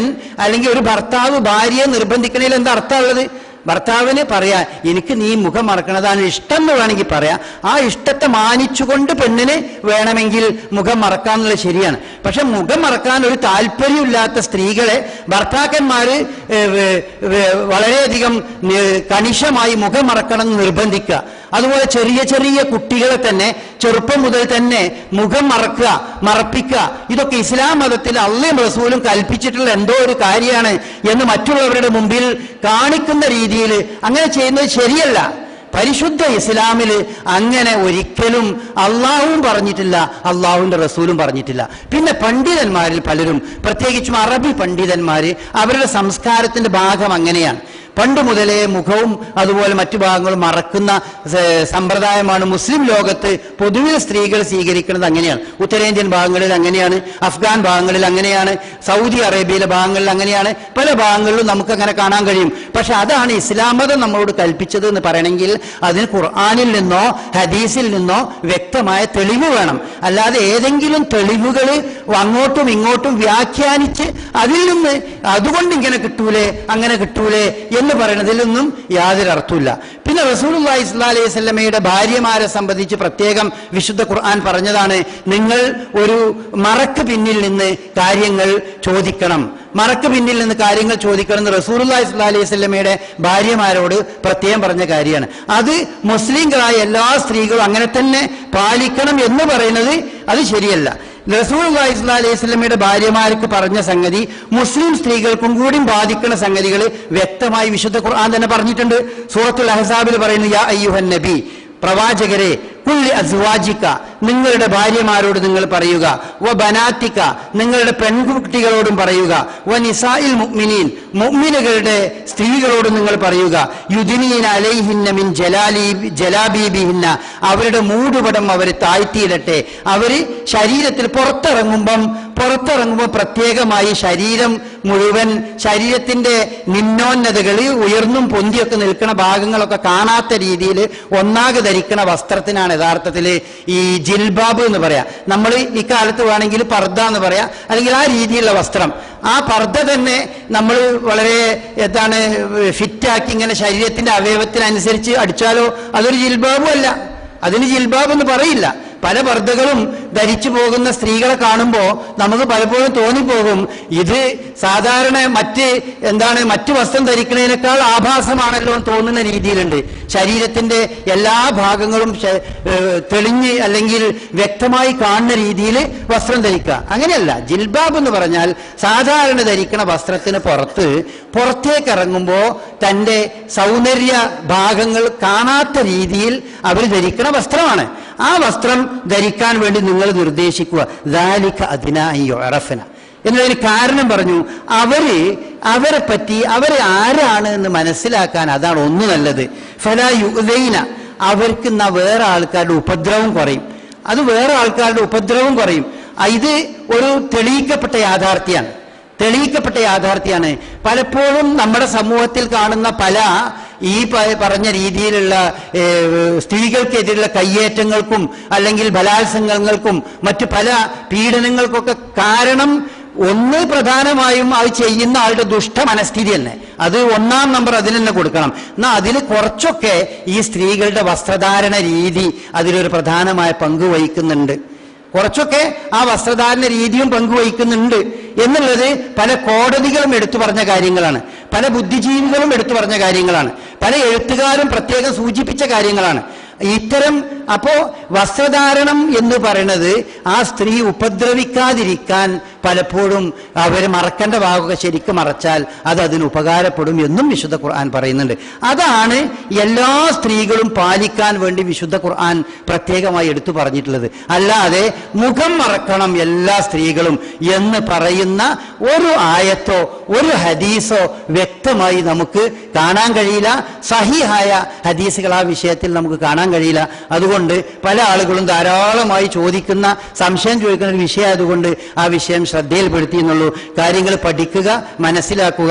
അല്ലെങ്കിൽ ഒരു ഭർത്താവ് ഭാര്യയെ നിർബന്ധിക്കണതിൽ എന്താ അർത്ഥമുള്ളത്? ഭർത്താവിന് പറയാ, എനിക്ക് നീ മുഖം മറക്കണതാണ് ഇഷ്ടം എന്ന് വേണമെങ്കിൽ പറയാം. ആ ഇഷ്ടത്തെ മാനിച്ചുകൊണ്ട് പെണ്ണിന് വേണമെങ്കിൽ മുഖം മറക്കാന്നുള്ളത് ശരിയാണ്. പക്ഷെ മുഖം മറക്കാൻ ഒരു താല്പര്യമില്ലാത്ത സ്ത്രീകളെ ഭർത്താക്കന്മാര് വളരെയധികം കണിശമായി മുഖം മറക്കണം എന്ന് നിർബന്ധിക്കുക. അതുപോലെ ചെറിയ ചെറിയ കുട്ടികളെ തന്നെ ചെറുപ്പം മുതൽ തന്നെ മുഖം മറപ്പിക്കുക, ഇതൊക്കെ ഇസ്ലാം മതത്തിൽ അള്ളയും റസൂലും കൽപ്പിച്ചിട്ടുള്ള എന്തോ ഒരു കാര്യമാണ് എന്ന് മറ്റുള്ളവരുടെ മുമ്പിൽ കാണിക്കുന്ന രീതിയിൽ അങ്ങനെ ചെയ്യുന്നത് ശരിയല്ല. പരിശുദ്ധ ഇസ്ലാമിൽ അങ്ങനെ ഒരിക്കലും അള്ളാഹുവും പറഞ്ഞിട്ടില്ല, അള്ളാഹുവിന്റെ റസൂലും പറഞ്ഞിട്ടില്ല. പിന്നെ പണ്ഡിതന്മാരിൽ പലരും, പ്രത്യേകിച്ചും അറബി പണ്ഡിതന്മാര്, അവരുടെ സംസ്കാരത്തിന്റെ ഭാഗം അങ്ങനെയാണ്. പണ്ട് മുതലേ മുഖവും അതുപോലെ മറ്റു ഭാഗങ്ങളും മറക്കുന്ന സമ്പ്രദായമാണ് മുസ്ലിം ലോകത്ത് പൊതുവിൽ സ്ത്രീകൾ സ്വീകരിക്കുന്നത്. അങ്ങനെയാണ് ഉത്തരേന്ത്യൻ ഭാഗങ്ങളിൽ അങ്ങനെയാണ്, അഫ്ഗാൻ ഭാഗങ്ങളിൽ അങ്ങനെയാണ്, സൗദി അറേബ്യയിലെ ഭാഗങ്ങളിൽ അങ്ങനെയാണ്, പല ഭാഗങ്ങളിലും നമുക്ക് അങ്ങനെ കാണാൻ കഴിയും. പക്ഷെ അതാണ് ഇസ്ലാം മതം നമ്മളോട് കൽപ്പിച്ചത് എന്ന് പറയണമെങ്കിൽ അതിന് ഖുർആനിൽ നിന്നോ ഹദീസിൽ നിന്നോ വ്യക്തമായ തെളിവ് വേണം. അല്ലാതെ ഏതെങ്കിലും തെളിവുകൾ അങ്ങോട്ടും ഇങ്ങോട്ടും വ്യാഖ്യാനിച്ച് അതിൽ നിന്ന് അതുകൊണ്ട് ഇങ്ങനെ കിട്ടൂലേ അങ്ങനെ കിട്ടൂലേ എന്ന് പറയുന്നതിലൊന്നും യാതൊരു അർത്ഥമില്ല. പിന്നെ റസൂലുള്ളാഹി സ്വല്ലല്ലാഹു അലൈഹി വസല്ലമയുടെ ഭാര്യമാരെ സംബന്ധിച്ച് പ്രത്യേകം വിശുദ്ധ ഖുർആൻ പറഞ്ഞതാണ്, നിങ്ങൾ ഒരു മറക്ക് പിന്നിൽ നിന്ന് കാര്യങ്ങൾ ചോദിക്കണം. മറക്ക് പിന്നിൽ നിന്ന് കാര്യങ്ങൾ ചോദിക്കണമെന്ന് റസൂലുള്ളാഹി സ്വല്ലല്ലാഹി അലൈഹി വസല്ലമയുടെ ഭാര്യമാരോട് പ്രത്യേകം പറഞ്ഞ കാര്യമാണ്. അത് മുസ്ലിങ്ങളായ എല്ലാ സ്ത്രീകളും അങ്ങനെ തന്നെ പാലിക്കണം എന്ന് പറയുന്നത് അത് ശരിയല്ല. റസൂലുള്ളാഹി സ്വല്ലല്ലാഹി അലൈഹി വസല്ലമയുടെ ഭാര്യമാർക്ക് പറഞ്ഞ സംഗതി മുസ്ലിം സ്ത്രീകൾക്കും കൂടി ബാധിക്കുന്ന സംഗതികൾ വ്യക്തമായി വിശുദ്ധ ഖുർആൻ തന്നെ പറഞ്ഞിട്ടുണ്ട്. സൂറത്തുൽ അഹ്സാബിൽ പറയുന്നു, യാ അയ്യുഹൻ നബി, പ്രവാചകരെ, കുല്ലി അസ്വാജിക, നിങ്ങളുടെ ഭാര്യമാരോട് നിങ്ങൾ പറയുക, വ ബനാത്തിക, നിങ്ങളുടെ പെൺകുട്ടികളോടും പറയുക, വ നിസാഇൽ മുഅ്മിനീൻ, മുഅ്മിനുകളുടെ സ്ത്രീകളോട് നിങ്ങൾ പറയുക, യുദ്നീന അലൈഹിന്ന മിൻ ജലാബീബിഹിന്ന, അവരുടെ മൂടുപടം അവർ താഴ്ത്തിയിടട്ടെ. അവർ ശരീരത്തിൽ പുറത്തിറങ്ങുമ്പോൾ പ്രത്യേകമായി ശരീരം മുഴുവൻ, ശരീരത്തിന്റെ നിമ്നോന്നതകൾ ഉയർന്നും പൊന്തിയൊക്കെ നിൽക്കുന്ന ഭാഗങ്ങളൊക്കെ കാണാത്ത രീതിയിൽ ഒന്നാകെ ധരിക്കുന്ന വസ്ത്രത്തിനാണ് യഥാർത്ഥത്തിൽ ഈ ജിൽബാബ് എന്ന് പറയാം. നമ്മൾ ഇക്കാലത്ത് വേണമെങ്കിൽ പർദ്ദ എന്ന് പറയാം, അല്ലെങ്കിൽ ആ രീതിയിലുള്ള വസ്ത്രം. ആ പർദ്ദ തന്നെ നമ്മൾ വളരെ ഫിറ്റാക്കി ഇങ്ങനെ ശരീരത്തിന്റെ അവയവത്തിനനുസരിച്ച് അടിച്ചാലോ അതൊരു ജിൽബാബും അല്ല, അതിന് ജിൽബാബ് എന്ന് പറയില്ല. പല പർദ്ദകളും ധരിച്ചു പോകുന്ന സ്ത്രീകളെ കാണുമ്പോൾ നമുക്ക് പലപ്പോഴും തോന്നിപ്പോകും, ഇത് സാധാരണ മറ്റ് വസ്ത്രം ധരിക്കുന്നതിനേക്കാൾ ആഭാസമാണല്ലോ എന്ന് തോന്നുന്ന രീതിയിലുണ്ട്. ശരീരത്തിന്റെ എല്ലാ ഭാഗങ്ങളും തെളിഞ്ഞ് അല്ലെങ്കിൽ വ്യക്തമായി കാണുന്ന രീതിയിൽ വസ്ത്രം ധരിക്കുക. അങ്ങനെയല്ല. ജിൽബാബ് എന്ന് പറഞ്ഞാൽ സാധാരണ ധരിക്കുന്ന വസ്ത്രത്തിന് പുറത്തേക്ക് ഇറങ്ങുമ്പോൾ തൻ്റെ സൗന്ദര്യ ഭാഗങ്ങൾ കാണാത്ത രീതിയിൽ അവർ ധരിക്കുന്ന വസ്ത്രമാണ്. ആ വസ്ത്രം ധരിക്കാൻ വേണ്ടി നിങ്ങൾ നിർദ്ദേശിക്കുക. ദാലിക അദ്നാ അൻ യുഅറഫന എന്നതിന് കാരണം പറഞ്ഞു, അവരെ പറ്റി അവരെ ആരാണ് എന്ന് മനസ്സിലാക്കാൻ അതാണ് ഒന്ന് നല്ലത്. ഫലാ യുഅ്ദൈന, അവർക്ക് വേറെ ആൾക്കാരുടെ ഉപദ്രവം കുറയും. അത് വേറെ ആൾക്കാരുടെ ഉപദ്രവം കുറയും. ഇത് ഒരു തെളിയിക്കപ്പെട്ട യാഥാർത്ഥ്യമാണ്. പലപ്പോഴും നമ്മുടെ സമൂഹത്തിൽ കാണുന്ന പല ഈ പറഞ്ഞ രീതിയിലുള്ള സ്ത്രീകൾക്കെതിരെയുള്ള കയ്യേറ്റങ്ങൾക്കും അല്ലെങ്കിൽ ബലാത്സംഗങ്ങൾക്കും മറ്റു പല പീഡനങ്ങൾക്കൊക്കെ കാരണം ഒന്ന് പ്രധാനമായും അത് ചെയ്യുന്ന ആളുടെ ദുഷ്ട മനസ്ഥിതി തന്നെ. അത് ഒന്നാം നമ്പർ അതിന് തന്നെ കൊടുക്കണം. എന്നാൽ അതിൽ കുറച്ചൊക്കെ ഈ സ്ത്രീകളുടെ വസ്ത്രധാരണ രീതി അതിലൊരു പ്രധാനമായ പങ്ക് വഹിക്കുന്നുണ്ട്. കുറച്ചൊക്കെ ആ വസ്ത്രധാരണ രീതിയും പങ്കുവഹിക്കുന്നുണ്ട് എന്നുള്ളത് പല കോടതികളും എടുത്തു പറഞ്ഞ കാര്യങ്ങളാണ്, പല ബുദ്ധിജീവികളും എടുത്തു പറഞ്ഞ കാര്യങ്ങളാണ്, പല എഴുത്തുകാരും പ്രത്യേകം സൂചിപ്പിച്ച കാര്യങ്ങളാണ്. അപ്പോ വസ്ത്രധാരണം എന്ന് പറയുന്നത് ആ സ്ത്രീ ഉപദ്രവിക്കാതിരിക്കാൻ പലപ്പോഴും അവർ മറക്കേണ്ട ഭാഗമൊക്കെ ശരിക്കും മറച്ചാൽ അത് അതിന് ഉപകാരപ്പെടും എന്നും വിശുദ്ധ ഖുർആൻ പറയുന്നുണ്ട്. അതാണ് എല്ലാ സ്ത്രീകളും പാലിക്കാൻ വേണ്ടി വിശുദ്ധ ഖുർആൻ പ്രത്യേകമായി എടുത്തു പറഞ്ഞിട്ടുള്ളത്. അല്ലാതെ മുഖം മറക്കണം എല്ലാ സ്ത്രീകളും എന്ന് പറയുന്ന ഒരു ആയത്തോ ഒരു ഹദീസോ വ്യക്തമായി നമുക്ക് കാണാൻ കഴിയില്ല. സഹിഹായ ഹദീസുകൾ ആ വിഷയത്തിൽ നമുക്ക് കാണാൻ കഴിയില്ല. അതുകൊണ്ട് പല ആളുകളും ധാരാളമായി സംശയം ചോദിക്കുന്ന ഒരു വിഷയം ആയതുകൊണ്ട് ആ വിഷയം ശ്രദ്ധയിൽപ്പെടുത്തി എന്നുള്ളൂ. കാര്യങ്ങൾ പഠിക്കുക, മനസ്സിലാക്കുക.